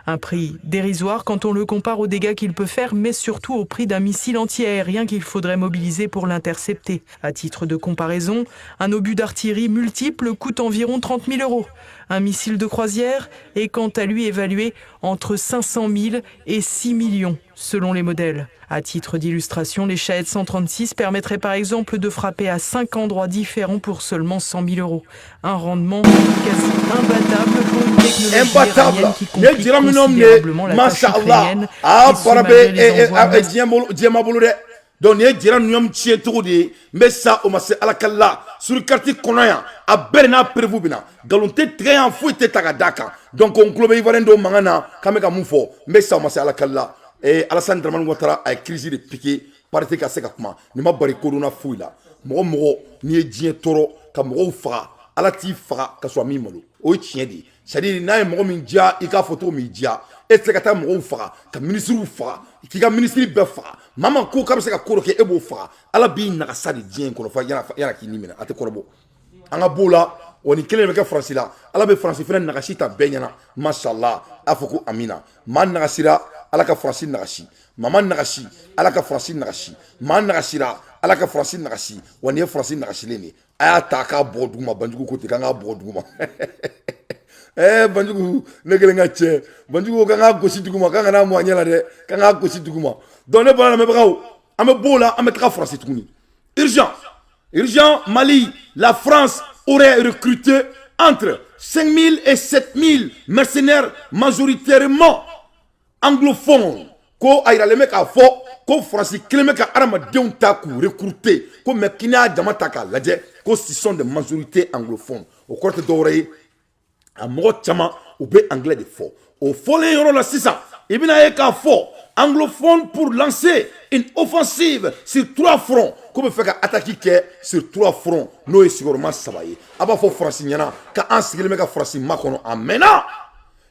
Un prix dérisoire quand on le compare aux dégâts qu'il peut faire, mais surtout au prix d'un missile anti-aérien qu'il faudrait mobiliser pour l'intercepter. À titre de comparaison, un obus d'artillerie multiple coûte environ 30 000 €. Un missile de croisière est quant à lui évalué entre 500 000 et 6 millions selon les modèles. À titre d'illustration, les Shahed 136 permettraient par exemple de frapper à 5 endroits différents pour seulement 100 000 €. Un rendement quasi imbattable pour une technologie iranienne qui complique considérablement la tâche ukrainienne. Et ce, malgré les envois donc ni ye geranium tiɲɛ cogo de ye n bɛ sa o ma se ala kali la surkariti kɔnɔ yan a bɛɛ n'a prévu bɛ na nkalon tɛ tigɛ yan foyi tɛ ta ka d'a kan donc n tulo bɛ ivoirien dɔw mankan na k'an bɛ ka mun fɔ n bɛ sa o ma se ala kali la Alassane Dramane Ouattara a ye crise de piqué parti ka se ka kuma nin ma bari kodɔnna foyi la mɔgɔ mɔgɔ n'i ye diɲɛ tɔɔrɔ ka mɔgɔw faga ala t'i faga ka sɔrɔ a min malo o ye tiɲɛ de ye c'est à dire n'a ye mɔgɔ min diya i k'a fɔ cogo min diya e tɛ se ka taa mɔgɔw faga ka ministres faga k'i ka ministre bɛɛ faga maa ma ko k'a bɛ se ka ko dɔ kɛ e b'o faga ala b'i nagasa de diɲɛ in kɔnɔ fɔ yana k'i ni minɛ a tɛ kɔrɔbɔ an ka b'o la o ni kelen bɛ kɛ faransi la ala bɛ faransi fana nagasi ta bɛɛ ɲɛna mashallah a fɔ ko amina maa nagasira ala ka faransi nagasi mama nagasi ala ka faransi nagasi maa nagasira ala ka faransi nagasi wa nin ye faransi nagasilen de a y'a ta k'a bɔ duguma Banjugu ko ten k'an k'a bɔ duguma Banjugu ne kelen ka cɛ Banjugu k'an k'a gosi duguma k'an kana mɔ a ɲɛ la dɛ k'an k'a gosi duguma donc ne baara lamɛnbagaw an bɛ b'o la an bɛ taga faransi tuguni urgent Mali la France aurait recruté entre 5000 et 7000 mercenaires majoritairement anglophones ko a yiralen bɛ k'a fɔ ko faransi kelen bɛ ka adamadenw ta k'u recruter ko mais k'i n'a jama ta k'a lajɛ ko ce sont des majorités anglophones o kɔrɔ tɛ dɔwɛrɛ ye a mɔgɔ caman u bɛ anglais de fɔ o fɔlen yɔrɔ la sisan i bɛna ye k'a fɔ anglophone pour lancer une offensive sur 3 fronts ko bɛ fɛ ka attaque kɛ sur 3 fronts n'o ye sigiyɔrɔma 3 ye a b'a fɔ faransi ɲɛna k'an sigilen bɛ ka faransi makɔnɔ a mɛnna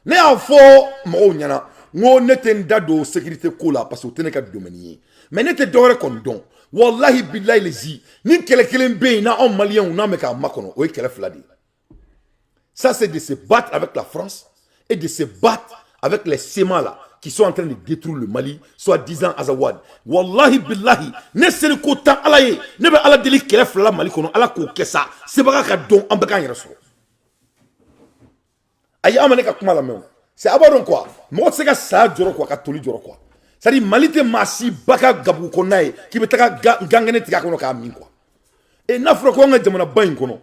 ne y'a fɔ mɔgɔw ɲɛna n ko ne tɛ n da don sécurité ko la parce que o tɛ ne ka domaine ye mais ne tɛ dɔwɛrɛ kɔni dɔn wallahi billahi lezi ni kɛlɛ kelen bɛ yen n'anw maliyɛnw n'an bɛ k'a makɔnɔ o ye kɛlɛ 2 de ye ça c'est de se battre avec la France et de se battre avec les SEMA là qui sont en train de détruire le Mali, soi-disant Azawad. Wallahi billahi, ne seri ko tan ala ye, ne bɛ ala deli kɛlɛ 2 la Mali kɔnɔ, ala k'o kɛ sa, sebaga ka dɔn an bɛ k'an yɛrɛ sɔrɔ. Ayi an ma ne ka kuma lamɛn o. C'est a b'a dɔn quoi, mɔgɔ tɛ se ka saya jɔrɔ quoi, ka toli jɔrɔ quoi. C'est-à-dire Mali tɛ maa si ba ka gabugu kɔnɔna ye k'i bɛ taga gangɛnɛ tigɛ a kɔnɔ k'a min quoi. Et n'a fɔra ko an ka jamanaba in kɔnɔ,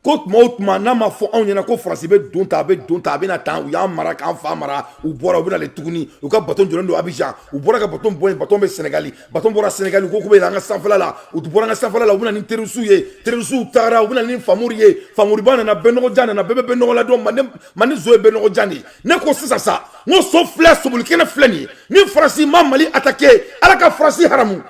ko tuma o tuma n'a ma fɔ anw ɲɛna ko faransi bɛ don ta a bɛ don ta a bɛ na tan u y'an mara k'an fa mara u bɔra u bɛ nalen tuguni u ka bateau jɔlen don Abidjan u bɔra ka bateau bɔ yen bateau bɛ Sénégali bateau bɔra Sénégali u ko k'u bɛ yɛlɛn an ka sanfɛla la u bɔra an ka sanfɛla la u bɛ na ni terroriste ye terroriste tagara u bɛ na ni famori ye famoriba nana bɛnɔgɔjan nana bɛɛ bɛ bɛnɔgɔ la dɔn mande zo ye bɛnɔgɔjan de ye ne ko sisan sa n ko so filɛ sobolikɛnɛ filɛ nin ye ni faransi ma Mali attaqué ala ka faransi haramu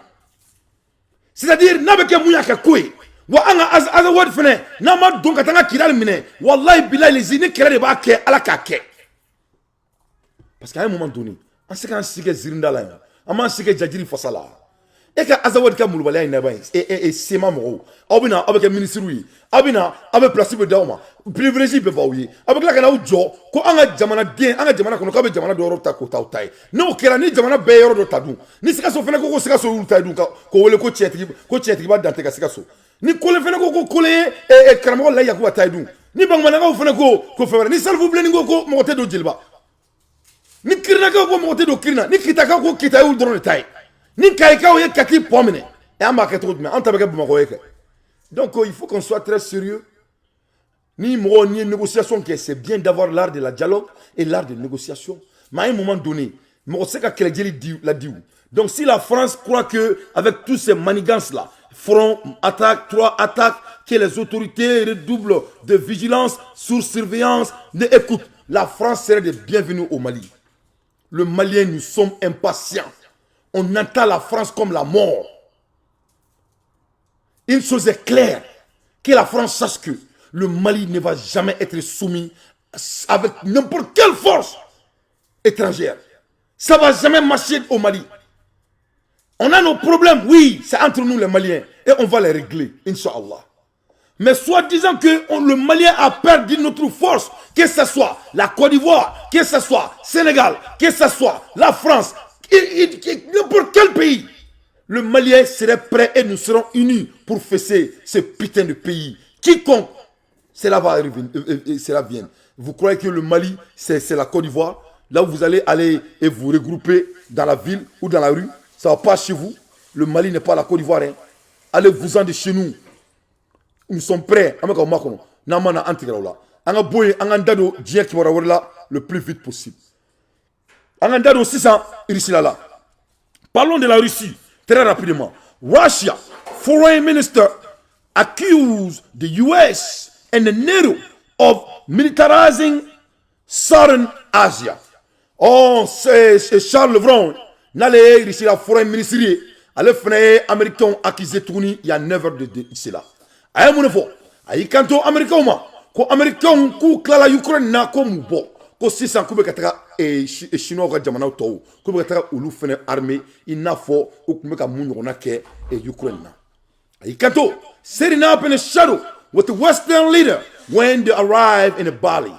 c'est-à-dire n'a bɛ kɛ mun y'a kɛ ko ye wa an ka Azawad fɛnɛ n'a ma don ka taa an ka Kidali minɛ wallahi billahi lezi ni kɛlɛ de b'a kɛ ala k'a kɛ parce que à un moment donné an se k'an sigi kɛ zirinda la yan an m'an sigi kɛ jajiri fasa la e ka Azawad ka mulubaliya in laban ye sema mɔgɔw aw bɛ na aw bɛ kɛ ministres ye aw bɛ na aw bɛ place bɛ d'aw ma privilège bɛ b'aw ye aw bɛ tila ka n'aw jɔ ko an ka jamanaden an ka jamana kɔnɔ k'aw bɛ jamana dɔ yɔrɔ ta k'o t'aw ta ye n'o kɛra ni jamana bɛɛ yɔrɔ dɔ ta dun ni Sikaso fɛnɛ ko Sikaso y'u ta ye dun k'o wele ko tiɲɛtigiba Dante ka Sikaso ni Kole fɛnɛ ko Kole ye karamɔgɔ la Yakuba ta ye dun ni Bamanankaw fɛnɛ ko fɛn wɛrɛ ni Salifou Bilenni ko mɔgɔ tɛ don Jeliba ni Kirinakaw ko mɔgɔ tɛ don Kirina ni Kitakaw ko Kita y'u dɔrɔn de ta ye ni Kayikaw ye Kati pɔ minɛ an b'a kɛ cogo jumɛn an ta bɛ kɛ Bamakɔ ye kɛ donc il faut qu'on soit très sérieux ni mɔgɔ ni ye négociation kɛ c'est bien d'avoir l'art de la dialogue et l'art de négociation mais à un moment donné mɔgɔ tɛ se ka kɛlɛjeli la di donc si la France croit que avec tous ces manigances là feront attaque, 3 attaques, que les autorités redoublent de vigilance, sur surveillance. Écoute, la France serait de bienvenue au Mali. Le Malien, nous sommes impatients. On entend la France comme la mort. Une chose est claire, que la France sache que le Mali ne va jamais être soumis avec n'importe quelle force étrangère. Ça ne va jamais marcher au Mali. On a nos problèmes, oui, c'est entre nous les Maliens. Et on va les régler, Inch'Allah. Mais soi-disant que le Malien a perdu notre force, que ce soit la Côte d'Ivoire, que ce soit Sénégal, que ce soit la France, n'importe quel pays, le Malien serait prêt et nous serons unis pour fesser ce putain de pays. Quiconque, cela va arriver, cela vient. Vous croyez que le Mali, c'est la Côte d'Ivoire, là où vous allez aller et vous regrouper dans la ville ou dans la rue? Ça ne va pas chez vous. Le Mali n'est pas la Côte d'Ivoire. Hein. Allez-vous-en de chez nous. Nous sommes prêts. Le plus vite possible. Parlons de la Russie très rapidement. Russia, foreign minister, accused the US and the NATO of militarizing Southern Asia. Oh, c'est Charles Levron. N'allez ici la forêt ministérielle. Allez faire américain accusé tourni il y a 9 heures de cela. Aïe mon enfant. Aïe kanto américain ma. Ko américain ku klala Ukraine na ko mubo. Ko sisan ku be kataka chinois ka jamana to. Ku be kataka ulu fene armée ina fo ku be ka munyo na ke Ukraine na. Aïe kanto serina pen shadow with the Western leader when they arrive in Bali.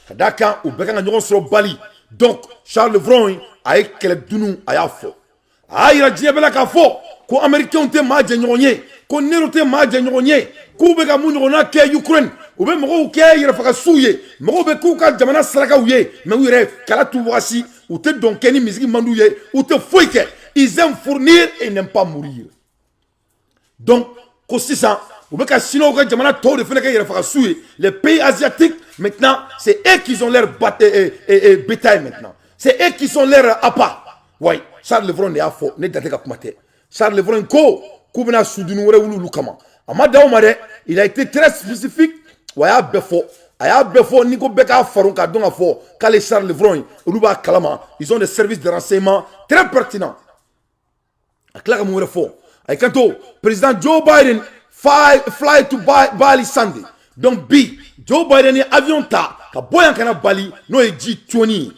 Kadaka ou beka nga sur Bali. Donc Charles Levron a kele dunu aya fo. Ayira diebela ka fo ko américain te ma djenye ko nero te ma djenye ko beka mu nyona ke Ukraine ou be mo ke yira faka souye mo be ku ka jamana saraka uye mais wire kala tu wasi ou te donkeni musique mandouye ou te foike. Ils aiment fournir et n'aiment pas mourir. Donc, les pays asiatiques, maintenant, c'est eux qui ont leur bétail maintenant. C'est eux qui sont leur appât. Oui, Charles Levron est à faux. Charles Levron, il a été très spécifique. Ils ont des services de renseignement très pertinents. Quand le président Joe Biden fly to Bali Sunday. Donc, Joe Biden est avion ta, Bali, no G20.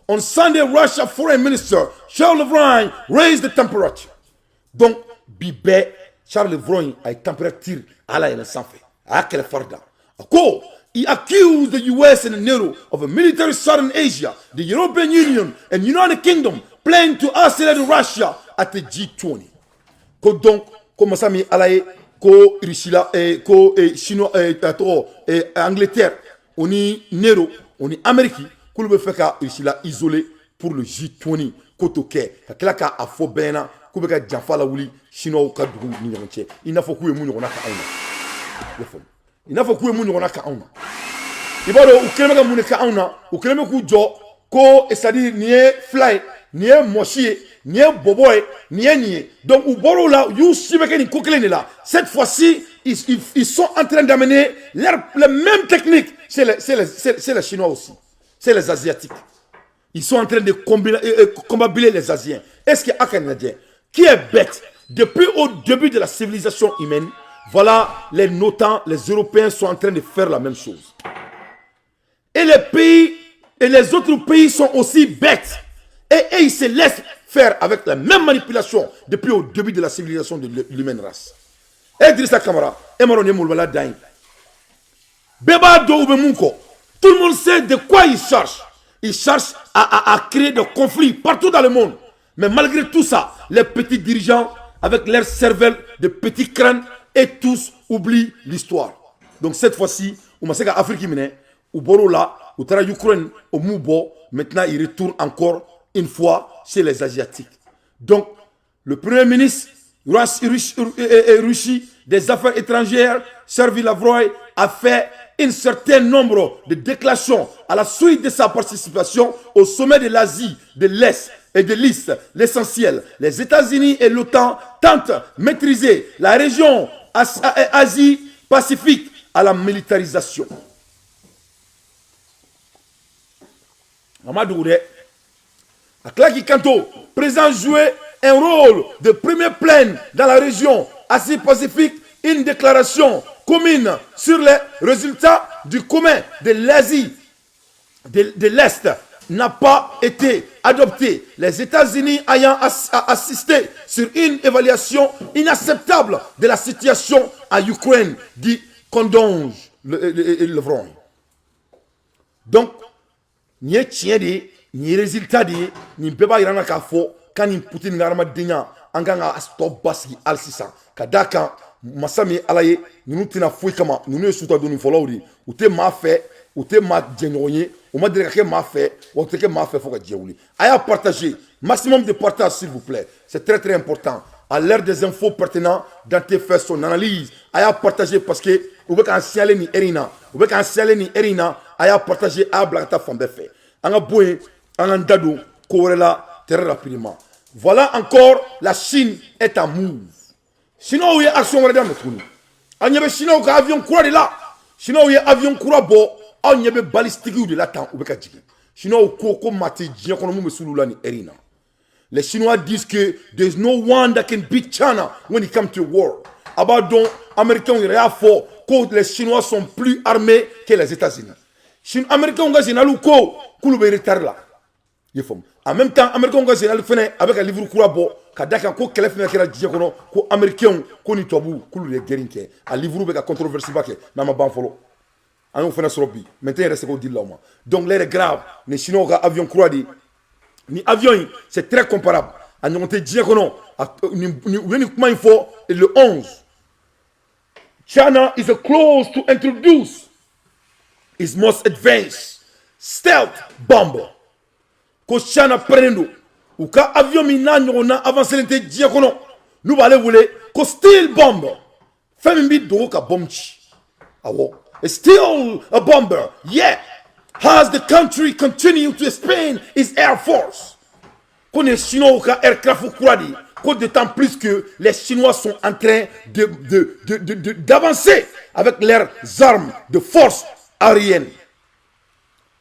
On Sunday, Russia Foreign Minister Charles Levron raised the temperature. Donc, Charles Levron a une température à la santé. À quel farda? He accused the US and NATO of a military southern Asia, the European Union and United Kingdom planning to isolate Russia at the G20. Donc, comme ça, ko Russia ko Chinois Angleterre, on est Nero, on est Amérique, qu'on veut faire Russia isolé pour le G20. Kotoke, kakilaka afo bena, kubeka janfala wuli Chinois ou kadou ni yonche. Il n'a faut que nous on a kauna. Il n'a faut que nous on a kauna. Ibaro ukileme ka muneka kauna, ukileme ku jo ko c'est-à-dire nié fly, nié mochi, nié boboy, nié. Donc au boro là, you sibeke ni kokele là. Cette fois-ci, ils sont en train d'amener les mêmes techniques. C'est les Chinois aussi. C'est les Asiatiques. Ils sont en train de combattre les Asiens. Est-ce qu'il y a un Canadien qui est bête? Depuis au début de la civilisation humaine, voilà, les notants, les Européens sont en train de faire la même chose. Et les pays, et les autres pays sont aussi bêtes. Et ils se laissent faire avec la même manipulation depuis au début de la civilisation de l'humaine race. Idrissa Kamara, Emarone Moulbala Dain. Beba Doubemouko. Tout le monde sait de quoi il cherche. Il cherche à créer des conflits partout dans le monde. Mais malgré tout ça, les petits dirigeants, avec leurs cervelles de petits crânes, et tous oublient l'histoire. Donc cette fois-ci, on m'a dit qu'Afrique au Borola, au Tara Ukraine, au Moubo, maintenant il retourne encore une fois chez les Asiatiques. Donc, le Premier ministre Russie des Affaires étrangères, Sergei Lavrov, a fait un certain nombre de déclarations à la suite de sa participation au sommet de l'Asie, de l'Est et de l'Est. L'essentiel, les États-Unis et l'OTAN tentent de maîtriser la région Asie-Pacifique à la militarisation. Mamadou Oudé, Aklaki Kanto, président jouait un rôle de premier plan dans la région Asie-Pacifique, une déclaration commune sur les résultats du commun de l'Asie de l'Est n'a pas été adoptée. Les États-Unis ayant assisté sur une évaluation inacceptable de la situation en Ukraine, dit Condonge Levron. Donc, ni tien de, ni résultat de, ni beba irana kafo, quand ni Poutine n'arma denya, anganga stop baski al sisa, kadaka masami alaye, nous tina fouy kama, nous ne souta doni folaudi, ou te ma fait, ou te ma djenouye, ou ma dire que ma fait, ou te que ma fait, faut que djeouli. Aya partager, maximum de partage s'il vous plaît, c'est très très important. À l'ère des infos pertinentes, dans tes faire son analyse, aya partager parce que, ou veut qu'un sialé ni erina, ou veut qu'un sialé ni erina, aya partager à blagata fondé fait. Anga boué, anga ndado, korela, très rapidement. Voilà encore, la Chine est en move. Sinon, il y a action dans le trou. Il y a sinon un avion courant de là. Sinon, il y a avion courant bon. Il y a balistique de là temps. Sinon, il y a les Chinois disent que there's no one that can beat China when it comes to war. About donc, Américains, il y a fort que les Chinois sont plus armés que les États-Unis. Les Américains, ont gagné le coup, ils retard là. En même temps, les Américains ont gagné avec un livre courant bon. Kadaka ko kele fina kera dije kono ko américain ko ni tobu kulu de gerinke a livre be ka controverse bake na ma ban folo on fait notre bi maintenant il reste qu'au deal là donc l'air est grave les Chinois ont avion croix dit ni avion c'est très comparable à nous monter dire que non comment il faut le 11 China is close to introduce its most advanced stealth bomber ko China prenne ou ka avion mina nyona avancer l'ente dire que non nous va aller voler ko steel bomber fait un bit de ka bomchi awo still a bomber yet has the country continued to expand its air force qu'on est Chinois ou ka aircraft ou quoi dit d'autant plus que les Chinois sont en train d'avancer avec leurs armes de force aérienne.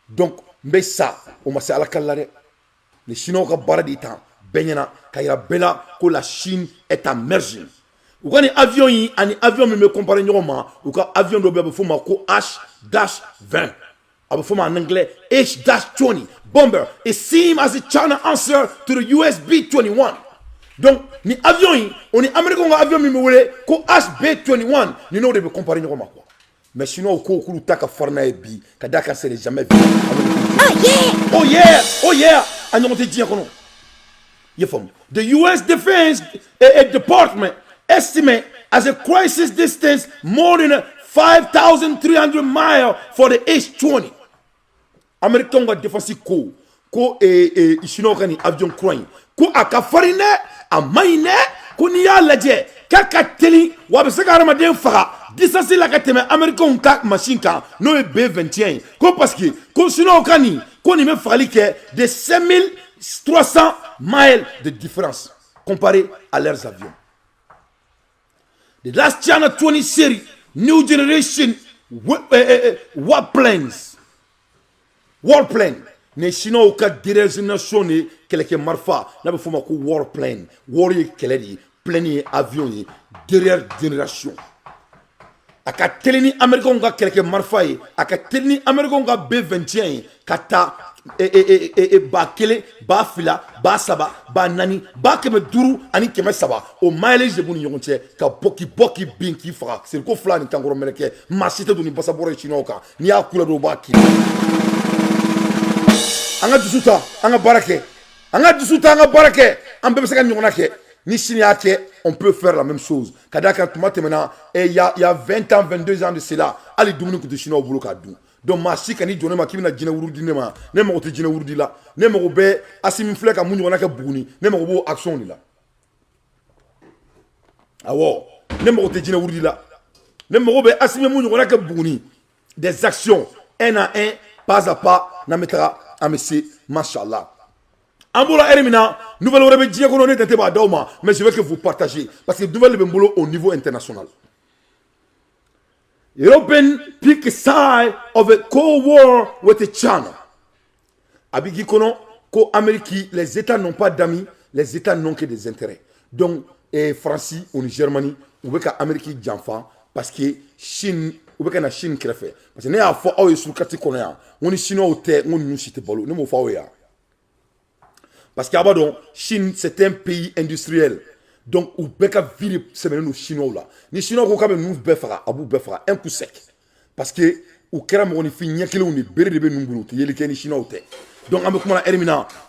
Donc, mais ça, on m'a dit à la calare, les Chinois ont barré des temps, Benyana, Kaira Bella, que la Chine est emerging. Ou quand un avion, me compare normalement, ou quand avion de bébé, faut marquer H-20. En anglais, H-20 bomber. It seems as a China answer to the US B-21. Donc, ni avion, on est américain, avion, mais voulez, ko HB-21, ni non, de me comparer normalement quoi. Mais sinon, au cours où t'as qu'à forner bi, qu'à d'accord, c'est jamais vu. Oh yeah! Oh yeah! Oh yeah! Ah non, on te dit qu'on the US Defense Department estimate as a crisis distance more than 5,300 miles for the H-20. Américain va défense ko Chinois kani avion croin ko akafarine a maine ko ni ya laje kaka teli wa be se ka ramaden faga distance la ka teme Américain ka machine kan no B21 ko parce que ko Chinois kani ko ni me fali ke de 5300 miles de différence comparé à leurs avions. The last China 20 series new generation warplane ne Chinois au cas direction ne quelques marfa n'a pas fait ko warplane warrior keledi plein avion derrière génération aka teleni américain ga quelques marfa aka teleni américain ga B21 kata ba kele ba fila ba saba ba nani ba keme duru ani keme saba o mileage de buni yonche ka boki binki fara c'est ko fla ni tangoro meleke masite duni basa boro Chinois ka ni akula do ba ki anga dusuta anga barake anga dusuta anga barake ambe be saka nyona ke ni Chine yake on peut faire la même chose kadaka tomate maintenant et il y a 20 ans 22 ans de cela ali dumuni ko de Chinois bulu ka du donc ma si kani jone ma kibina jina wurudi ne ma ne ma ko te jina wurudi la ne ma ko be asimi fleka mu nyona ke buguni ne ma ko bo action ni la awo ne ma ko te jina wurudi la ne ma ko be asimi mu nyona ke buguni des actions un à un pas à pas na mettra à monsieur machallah Ambola Erimina, nouvelle Orebe Diakono n'était pas d'Oma, mais je veux que vous partagez, parce que nouvelle Bembolo au niveau international. European pick a side of a cold war with China. Abigi Kono, ko Amérique, les États n'ont pas d'amis, les États n'ont que des intérêts. Donc, France, ou Germanie, ou bien Amérique Janfa, parce que Chine, ou bien la Chine qui l'a fait. Parce que nous avons fait un sur le Konéa, on est Chinois au terre, on nous cite bolo, nous avons fait. Parce que la Chine, c'est un pays industriel. Donc, on peut pas vivre ces Chinois là. Les Chinois, quand même, nous faire un coup sec. Parce que, au Kéram, on est fini, on est béré de nous, il y a les Chinois. Donc, avec moi,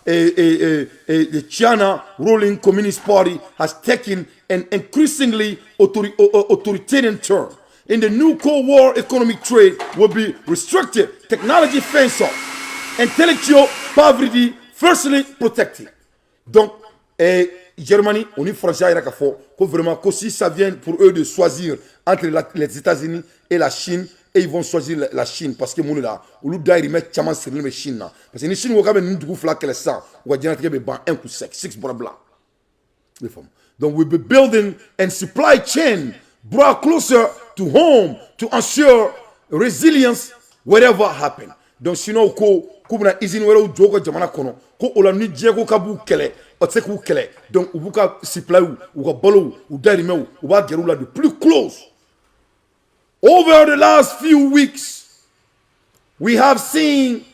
the China ruling Communist Party has taken an increasingly authoritarian turn. In the new Cold War economic trade will be restricted, technology fence-off, intellectual poverty firstly protected. Donc, Germanie, on est français, il y a que vraiment, que si ça vient pour eux de choisir entre les États-Unis et la Chine, et ils vont choisir la Chine parce que mon là, au lieu d'aller mettre chaman sur la Chine là, parce que les Chine, on va même nous faire que les sang, on va dire que les bancs un coup sec, 6 bras. Donc, we'll be building and supply chain brought closer to home to ensure resilience whatever happen. Donc, sinon, kubuna izini wɛrɛw jɔ ka jamana kɔnɔ ko o la ni diɲɛ ko ka b'u kɛlɛ o tɛ se k'u kɛlɛ donc u b'u ka supply u ka balow u dahirimɛw u b'a gɛrɛ u la de plus close. Over the last few weeks we have seen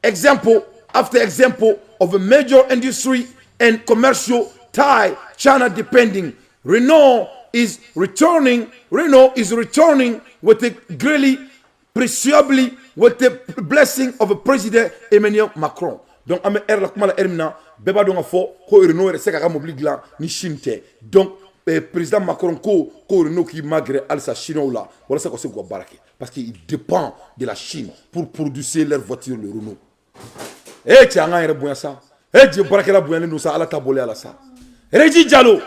example after example of a major industry and commercial tie China depending. Renault is returning with a greatly presumably with the blessing of a President Emmanuel Macron. Donc, ame er la kuma la ermina, beba donga fo, ko Renault re seka ka mobili glan ni chinte. Donc, président Macron ko Renault qui malgré alsa chinois là, voilà ça qu'on se barake. Parce qu'il dépend de la Chine pour produire leurs voitures, le Renault. Eh, tu as un bon ça. Eh, Dieu barake la bouyane nous ça, ala tabolé ala ça. Reji Diallo,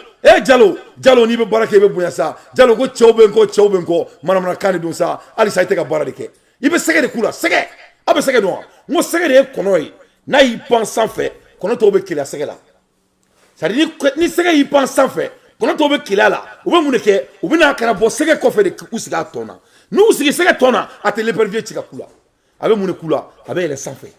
Diallo ni be barake be bouyane ça. Diallo ko chaubenko, manamana kani dun ça, ali ça ite ka barake. Il be sege de kula, sege. Abe sege don. Mo sege de konoy. Na y pense sans fait, kono to be kila sege la. Ça dit ni sege y pense sans fait. Kono to be kila la. Ou be muneke, ou be na kana bo sege ko fe de usiga tona. Nous sege sege tona atele pervie tika kula. Abe munekula, abe ele sans fait.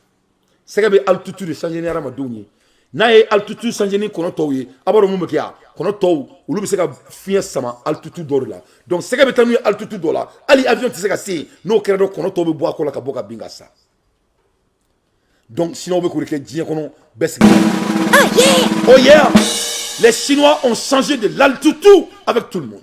Sege be altitude de changer ni ara madoni. Na ye altitude changer ni kono to yi, abaro mumeke ya. Kono to ulu be sege fien sama altitude do la. Donc sege be tanu altitude do la. Ali avion ti sege si no kredo kono to be boa ko la ka boka binga sa. Donc sinon on veut que Dieu baisse. Oh yeah! Les Chinois ont changé de l'altitude avec tout le monde.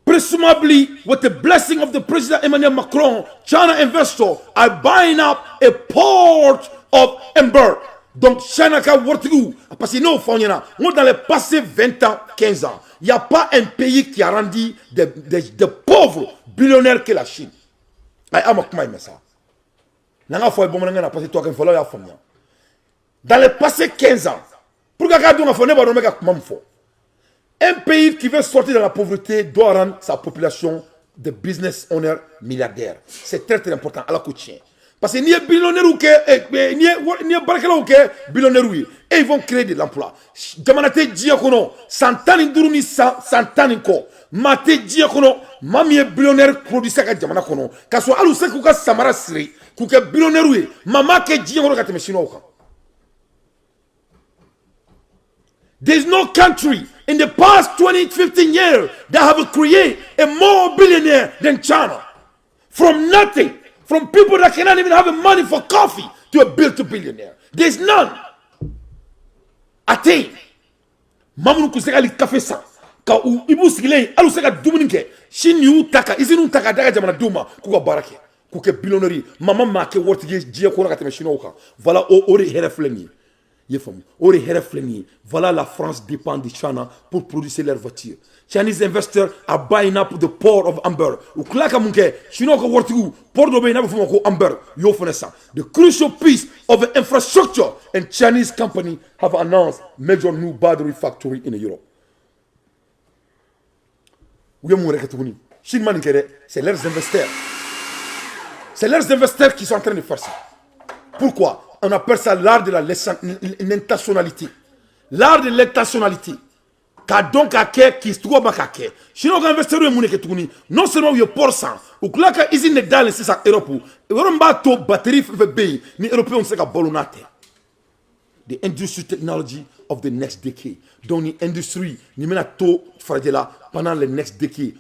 Presumably, with the blessing of the President Emmanuel Macron, China investors are buying up a port of Hamburg. Donc China ka wortigu parce que nous on dans les passés 20 ans, 15 ans, il n'y a pas un pays qui a rendu des pauvres billionnaires que la Chine. Ça. Dans les passés 15 ans, un pays qui veut sortir de la pauvreté doit rendre sa population de business owners milliardaires. C'est très très important à la coaching. Parce que ni billionnaire ou que ni barkela ou que billionnaire oui, et ils vont créer de l'emploi. Jamanate diakono, santani duruni santani ko. Mate diakono, mami billionnaire produit ça ka jamana kono. Kaso alu se kuka samara siri, kuka billionnaire oui, mama ke diakono ka temeshino ka. There's no country in the past 20, 15 years that have created a more billionaire than China. From nothing. From people that cannot even have money for coffee to a billionaire. There's none. Ate. Mamu kuseka li café sa. Ka u ibu sigile alu seka dumunike. Shin taka izinu taka daga jamana duma kuka barake. Kuke billionaire. Mama make wortige jia kona kateme shinoka. Voilà ori herefleni. Ori herefleni. Voilà la France dépend de China pour produire leurs voitures. Chinese investors are buying up the port of Hamburg. Uklaka munke, Shinoka wortigu, port of Hamburg, yofonesa. The crucial piece of the infrastructure and Chinese company have announced major new battery factory in Europe. C'est leurs investisseurs. C'est leurs investisseurs qui sont en train de faire ça. Pourquoi? On appelle ça l'art de l'intentionnalité. L'art de l'intentionnalité. Donc à qui se trouve à qui sinon investir non seulement il pour ça ou que là ils ne dans c'est ça Europe on va to batterie fait ni européen c'est qu'à bolonate the industry technology of the next decade donc l'industrie ni mena to fragile pendant les next decade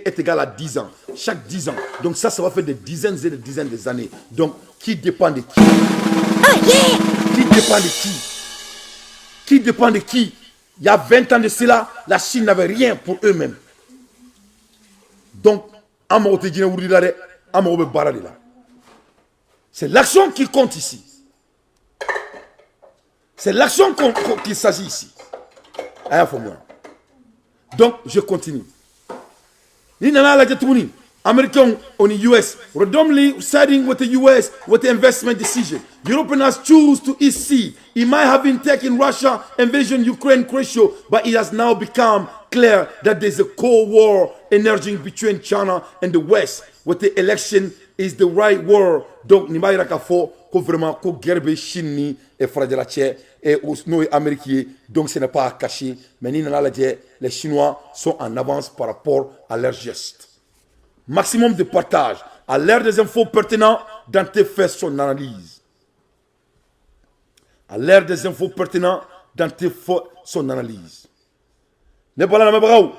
est égal à 10 ans chaque 10 ans donc ça va faire des dizaines et des dizaines d'années donc qui dépend de qui qui dépend de qui dépend de qui. Il y a 20 ans de cela, la Chine n'avait rien pour eux-mêmes. Donc, c'est l'action qui compte ici. C'est l'action qu'il s'agit ici. Donc, je continue. American on the US, randomly siding with the US with the investment decision. Europeans choose to EC. He might have been taking Russia invasion Ukraine crucial, but it has now become clear that there's a Cold War emerging between China and the West. With the election is the right war. Donc, ni ba kafo ko vraiment ko gerbe Chine et fragile et osno américain. Donc, ce n'est pas caché. Mais ni les Chinois sont en avance par rapport à leurs gestes. Maximum de partage à l'ère des infos pertinentes dans tes faits son analyse. À l'ère des infos pertinentes dans tes faits son analyse. Ne pas la mabraou.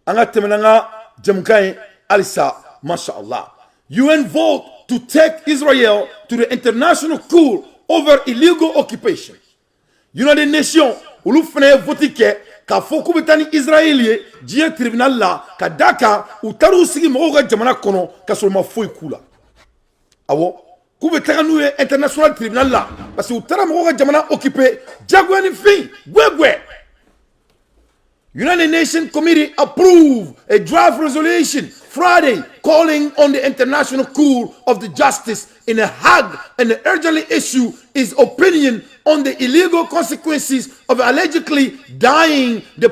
Anga temenanga jamkai alisa mashallah. UN vote to take Israel to the international court over illegal occupation. United Nations ou fene voté que k'a fɔ k'u bɛ taa ni Israël ye diɲɛ tribunal la ka d'a kan u taar'u sigi mɔgɔw ka jamana kɔnɔ ka sɔrɔ u ma foyi k'u la awɔ k'u bɛ taga n'u ye international tribunal la parce que u taara mɔgɔw ka jamana occupé jagoya ni fin gwɛgwɛ. United Nations Committee approved a draft resolution Friday calling on the International Court of the Justice in The Hague and urgently issue its opinion on the illegal consequences of allegedly dying the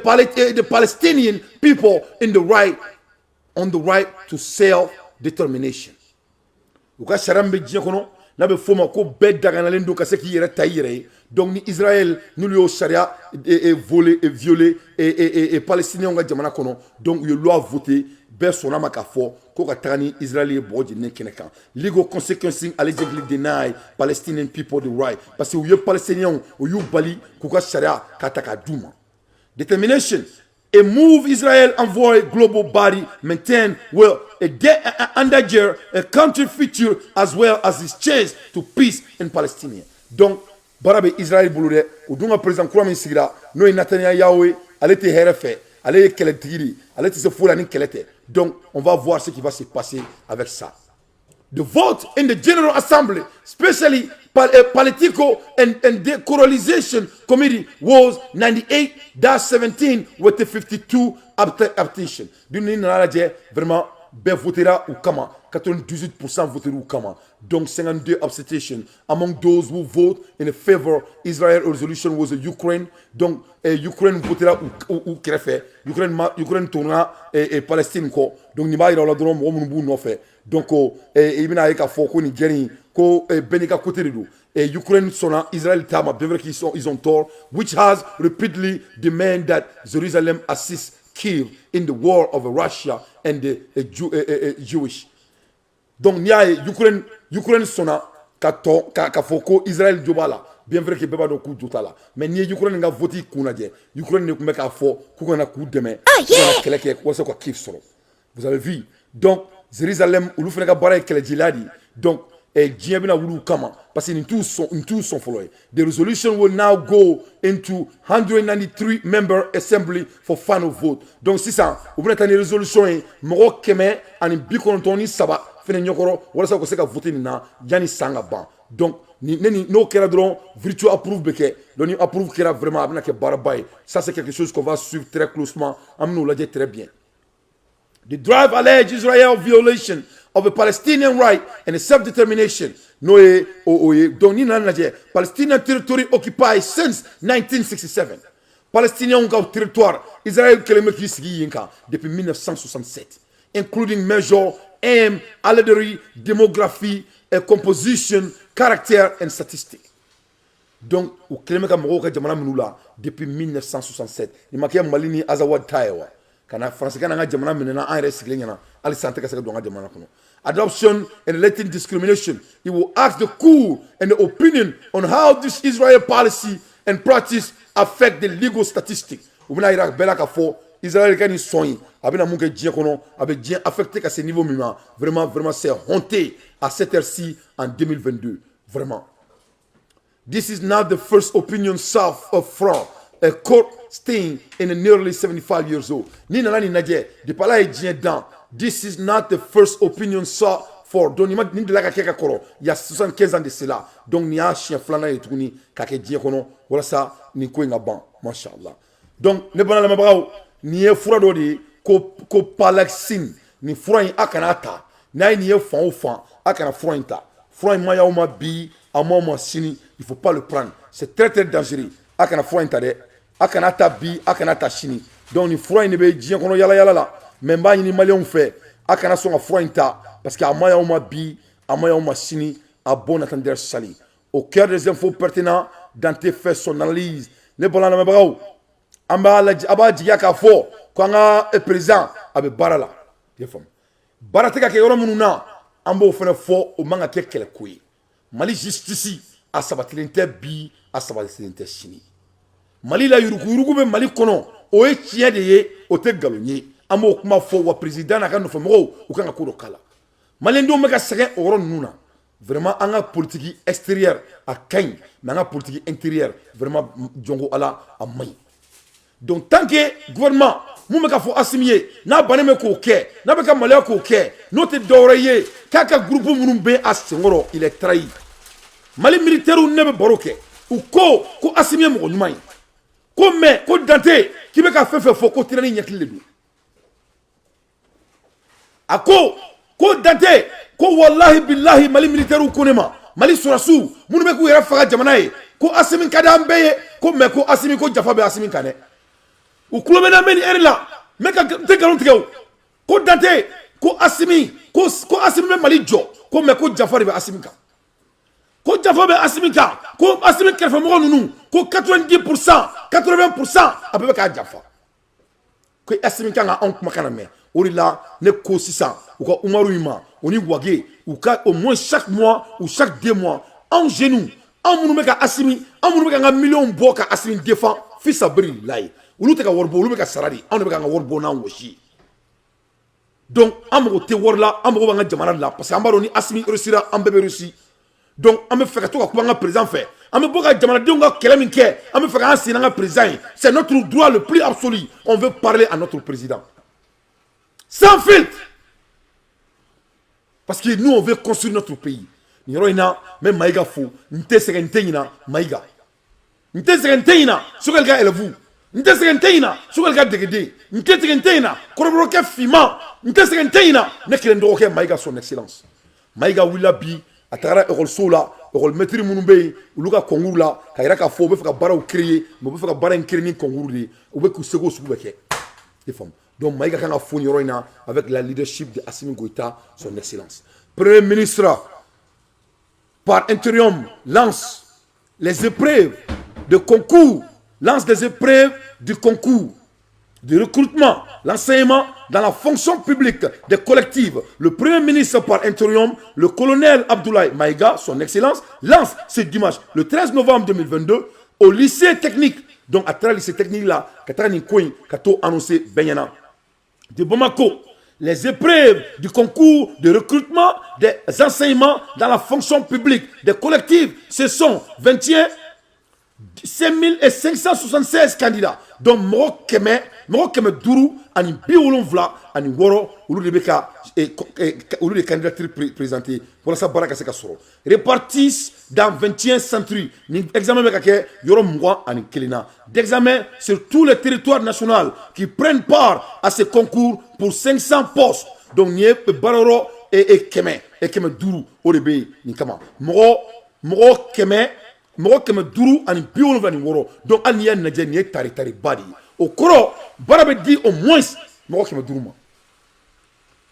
Palestinian people on the right to self-determination. Uka sharambe diɲɛ kɔnɔ n'a bɛ f'o ma ko bɛɛ daganalen don ka se k'i yɛrɛ ta i yɛrɛ ye donc ni Israël n'olu y'o sariya violé palestinien ka jamana kɔnɔ donc u ye loi voté bɛɛ sɔnna ma k'a fɔ ko ka taga ni Israël ye bɔgɔ jeninen kɛnɛ kan legal consequences allegedly deny Palestinian people the right parce que u ye palestiniens u y'u bali k'u ka sariya k'a ta k'a d'u ma determination. A move Israel envoy global body maintain will endanger a country future as well as its chance to peace in Palestine. Donc, barabe Israël bouloudé, ou donc président Kouram Sigra, nous et Netanyahu, elle était RFA, elle est Keletiri, elle était Foulani Kelete. Donc, on va voir ce qui va se passer avec ça. The vote in the General Assembly, especially Political and Decolonization Committee, was 98-17 with the 52 abstention. D'une nanaje vraiment ben votera ou kama 98% votera ou kama. Donc 52 abstention. Among those who vote in favor Israel resolution was Ukraine. Donc Ukraine votera ou krefe. Ukraine tourna et Palestine ko. Donc ni ba ira la dron mo mun bu no fait. Donc ibina ay ka fo ko ni geri ko benika côté do. Ukraine sona Israel tama bien vrai ils ont tort which has repeatedly demanded that Jerusalem assist kill in the war of Russia and the Jewish. Donc nia Ukraine sona ka foko Israel jobala bien vrai que beba do coup d'otala mais ni Ukraine nga voti kuna je Ukraine ne kumeka fo ku na coup demain na keleke ko se ko kif soro vous avez vu donc Jérusalem ulu fena ka bara kele jiladi donc diɲɛ bɛna wuli kama parce que nin t'u sɔn fɔlɔ ye. The resolution will now go into 193 member assembly for final vote. Donc sisan u bɛna taa ni resolution ye mɔgɔ 193 fɛnɛ ɲɛkɔrɔ walasa u ka se ka voter nin na yanni san ka ban. Donc n'o kɛra dɔrɔn virtual approve bɛ kɛ donc ni approve kɛra vraiment a bɛna kɛ baaraba ye. Ça c'est quelque chose qu'on va suivre très closement an bɛn'o lajɛ très bien. The drive alleged Israel violation of a Palestinian right and a self-determination. No, donc ni nanaje Palestinian territory occupied since 1967. Palestinian territoire Israël keleme ki sigi yinka depuis 1967, including measure, aim, allegory, demography, composition, character and statistics. Donc u keleme ka mɔgɔw ka jamana minnu la depuis 1967. Ni makɛ Mali ni Azawad Tayewa. Kana France kana nga jamana minena an yɛrɛ sigilen ɲɛna hali san tɛ ka se ka don an ka jamana kɔnɔ. Adoption and relating discrimination. He will ask the court and the opinion on how this Israel policy and practice affect the legal statistics. U bɛna yira bɛɛ la ka fɔ Israël ka ni sɔn ye a bɛna mun kɛ diɲɛ kɔnɔ a bɛ diɲɛ affecté ka se niveau min ma vraiment c'est honteux à cette heure-ci en 2022 vraiment. This is not the first opinion south of France. A court staying in a nearly 75 years old. Ni nana ni naje de pala e diɲɛ dan. This is not the first opinion sought for. Donc ni de la ka kɛ ka kɔrɔ il y a 75 ans de cela. Donc ni y'a siɲɛ filanan ye tuguni ka kɛ diɲɛ kɔnɔ walasa nin ko in ka ban mashallah. Donc ne bana lamɛnbagaw nin ye fura dɔ de ye ko Palestine nin fura in a kana ta n'a ye nin ye fan o fan a kana fura in ta. Fura in ma y'aw ma bi a ma sini il faut pas le prendre. C'est très dangereux. A kana fura in ta dɛ. A kana ta bi a kana ta sini. Donc ni fura in de bɛ diɲɛ kɔnɔ yala la. Mais n b'a ɲini maliyɛnw fɛ a kana sɔn ka fura in ta parce que a ma y'aw ma bi a ma y'aw ma sini à bon entendeur sali. Au cœur des infos pertinents Dante fait son analyse. Ne bɔla lamɛnbagaw an b'a jigiya k'a fɔ ko an ka président a bɛ baara la. I y'a faamu. Baara tɛ ka kɛ yɔrɔ minnu na an b'o fana fɔ o man ka kɛ kɛlɛko ye. Mali justice a sabatilen tɛ bi a sabatilen tɛ sini. Mali la yuruguyurugu bɛ Mali kɔnɔ o ye tiɲɛ de ye o tɛ nkalon ye. An b'o kuma fɔ wa président n'a ka nɔfɛmɔgɔw u kan ka ko dɔ k'a la. Maliyɛndenw bɛ ka sɛgɛn o yɔrɔ ninnu na. Vraiment an ka politique extérieure a ka ɲi mais an ka politique intérieure vraiment jɔnko Ala a man ɲi. donc tant que gouvernement mun bɛ ka fɔ Asimi ye n'a bannen bɛ k'o kɛ n'a bɛ ka maloya k'o kɛ n'o tɛ dɔwɛrɛ ye k'a ka groupe minnu bɛ a senkɔrɔ il est trahi Mali militaire ne bɛ baro kɛ u ko Asimi ye mɔgɔ ɲuman ye ko mais ko Dante k'i bɛ ka fɛn fɛn fɔ ko tyrannie ɲɛkili de don a ko Dante ko wallahi billahi Mali militaire ko ne ma Mali sɔrɔsiw minnu bɛ k'u yɛrɛ faga jamana ye ko Asimi ka di an bɛɛ ye ko mais ko Asimi ko jafa bɛ Asimi kan dɛ u tulo bɛ na mɛ nin heure la mɛ ka tɛ nkalon tigɛ o ko Dante ko Asimi ko Asimi bɛ Mali jɔ ko mais ko jafa de bɛ Asimi kan ko jafa bɛ Asimi kan ko Asimi kɛrɛfɛmɔgɔ ninnu ko 90% 80% a bɛɛ bɛ k'a jafa ko Asimi kan ka anw kumakan lamɛn o de la ne ko sisan u ka Umaru in ma o ni Wage u ka au moins chaque mois ou chaque 2 mois anw jeunes anw minnu bɛ ka Asimi anw minnu bɛ ka an ka miliyɔn bɔ ka Asimi défend fi sabilillahi olu tɛ ka wari bɔ olu bɛ ka sara de anw de bɛ ka an ka wari bɔ n'an wɔsi donc an mago tɛ wari la an mago b'an ka jamana de la parce que an b'a dɔn ni Asimi réussira an bɛɛ bɛ réussir donc an bɛ fɛ ka to ka kuma an ka président fɛ an bɛ bɔ ka jamanadenw ka kɛlɛ min kɛ an bɛ fɛ k'an sen n'an ka président ye c'est notre droit le plus absolu on veut parler à notre président sans filtre parce que nous on veut construire notre pays nin yɔrɔ in na n bɛ Mayiga fo n tɛ sɛgɛn n tɛ ɲina Mayiga n tɛ sɛgɛn n tɛ ɲina Sogɛl ka élève n tɛ sɛgɛn n tɛ ɲina Sogɛl ka degeden n tɛ sɛgɛn n tɛ ɲina kɔrɔbɔrɔkɛ finman n tɛ sɛgɛn n tɛ ɲina ne kelen dɔgɔkɛ Mayiga son excellence Mayiga wulila bi a tagara école la école maître minnu bɛ yen olu ka concours la ka yira k'a fɔ u bɛ fɛ ka baaraw créer mais u bɛ fɛ ka baara in créer ni concours de ye u bɛ k'u seko sugu bɛɛ kɛ i faamu donc Mayiga kan ka fo nin yɔrɔ in na avec la leadership de Assimi Goïta son excellence premier ministre par intérim lance les épreuves de concours lance des épreuves du concours de recrutement, l'enseignement dans la fonction publique des collectives. Le Premier ministre par intérim, le colonel Abdoulaye Maïga, son excellence, lance ce dimanche, le 13 novembre 2022, au lycée technique. Donc, à travers le lycée technique là, Kato annoncé Benyana de Bamako, les épreuves du concours de recrutement des enseignements dans la fonction publique des collectives. Ce sont 21 5576 candidats. Donc, mɔgɔ kɛmɛ duuru ani 70 ani 6 olu de bɛ ka olu de candidature présenter walasa baara ka se ka sɔrɔ répartissent dans 21 centres ni examen bɛ ka kɛ yɔrɔ 20 ani 1 na d'examen sur tous les territoires nationaux qui prennent part à ce concours pour 500 postes. Donc ni ye baara yɔrɔ kɛmɛ duuru o de bɛ yen nin kama mɔgɔ kɛmɛ duuru ani 70 ani 6 donc hali n'i y'a lajɛ nin ye tari ba de ye o kɔrɔ baara bɛ di au moins mɔgɔ 100 ma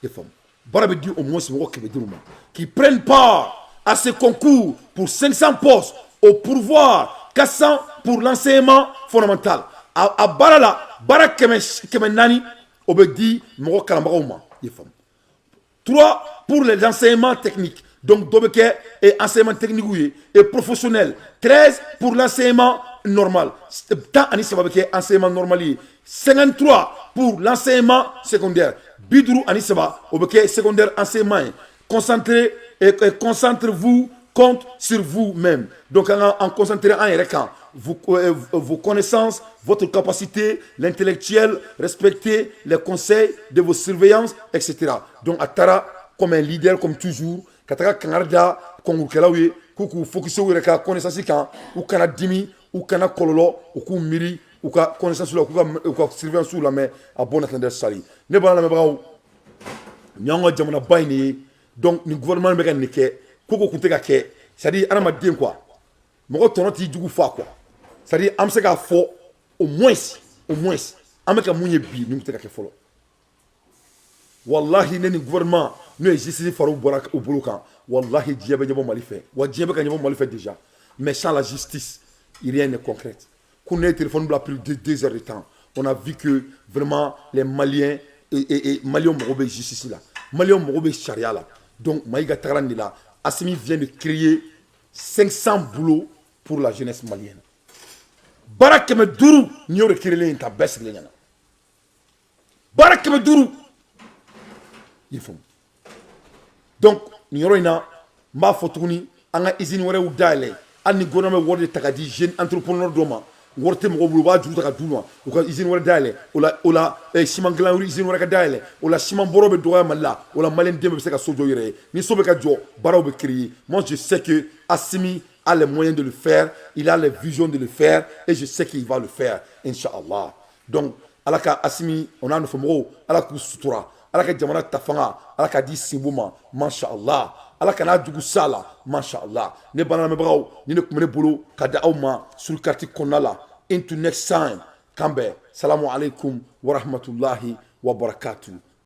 i faamu baara bɛ di au moins mɔgɔ 100 ma qui prennent part à ce concours pour 500 postes au pourvoir 400 pour l'enseignement fondamental a baara la baara kɛmɛ naani o bɛ di mɔgɔ kalanbagaw ma i faamu 3 pour les enseignements techniques. Donc, enseignement technique et professionnel. 13 pour l'enseignement normal. Tant enseignement normal. 53 pour l'enseignement secondaire. Bidrou anisaba, secondaire enseignement. Concentrez-vous, compte sur vous-même. Donc, en concentrant en RK, vos connaissances, votre capacité, l'intellectuel, respectez les conseils de vos surveillances, etc. Donc, Atara, comme un leader, comme toujours, Katara Kangarda, Kongukelawi, Kuku, Fokuso, connaissance kan, ou kana dimi, ou kana kololo, ou kou miri, ou ka connaissance ou ka surveillance sous la main, à bon attendeur sali. Ne ba la mebrao, nyanga jamana bayni, donc, ni gouvernement meka neke, Kuku Kuteka ke, c'est-à-dire, anama dien quoi. Moko tonoti djougou fa quoi. C'est-à-dire, amseka fo, au moins, ameka mounye bi, ni muteka ke folo. Wallahi, ni gouvernement, nous existons farou borak au bolokan. Wallahi, Dieu be nyabo mali fait. Wa Dieu be ka nyabo mali fait déjà. Mais sans la justice, rien n'est concret. Qu'on ait téléphone bla plus de 2 heures de temps. On a vu que vraiment les Maliens et Maliens morobé justice là. Maliens morobé charia là. Donc Maïga Tagrandi là, Assimi vient de créer 500 boulots pour la jeunesse malienne. Barak Medourou, n'y aurait créé ta baisse les gars. Barak Medourou. Il faut. Donc, nous avons ma photo, on a usine ou d'aller, on a gouvernement word de tagadi jeune entrepreneur d'homme, wari tɛ mɔgɔ bolo u b'a juru ta ka d'u ma u ka usine wɛrɛ dayɛlɛ o la siman dilan usine wɛrɛ ka dayɛlɛ o la siman bɔrɔ bɛ dɔgɔya Mali la o la maliyɛn den bɛɛ bɛ se ka so jɔ u yɛrɛ ye ni so bɛ ka jɔ baaraw bɛ créer. Moi je sais que Assimi a les moyens de le faire, il a les visions de le faire et je sais qu'il va le faire Inch'Allah. Donc ala ka Assimi on a nɔfɛ mɔgɔw ala k'u sutura ala ka jamana ta fanga ala ka di sinbo ma Masha'Allah. ala kana jugu sa la Masha'Allah. Ne bana lamɛnbagaw ni ne tun bɛ ne bolo ka di aw ma sur carte kɔnɔna la. Into next time kan bɛn salamu alaikum wa rahmatullahi wa barakatuh.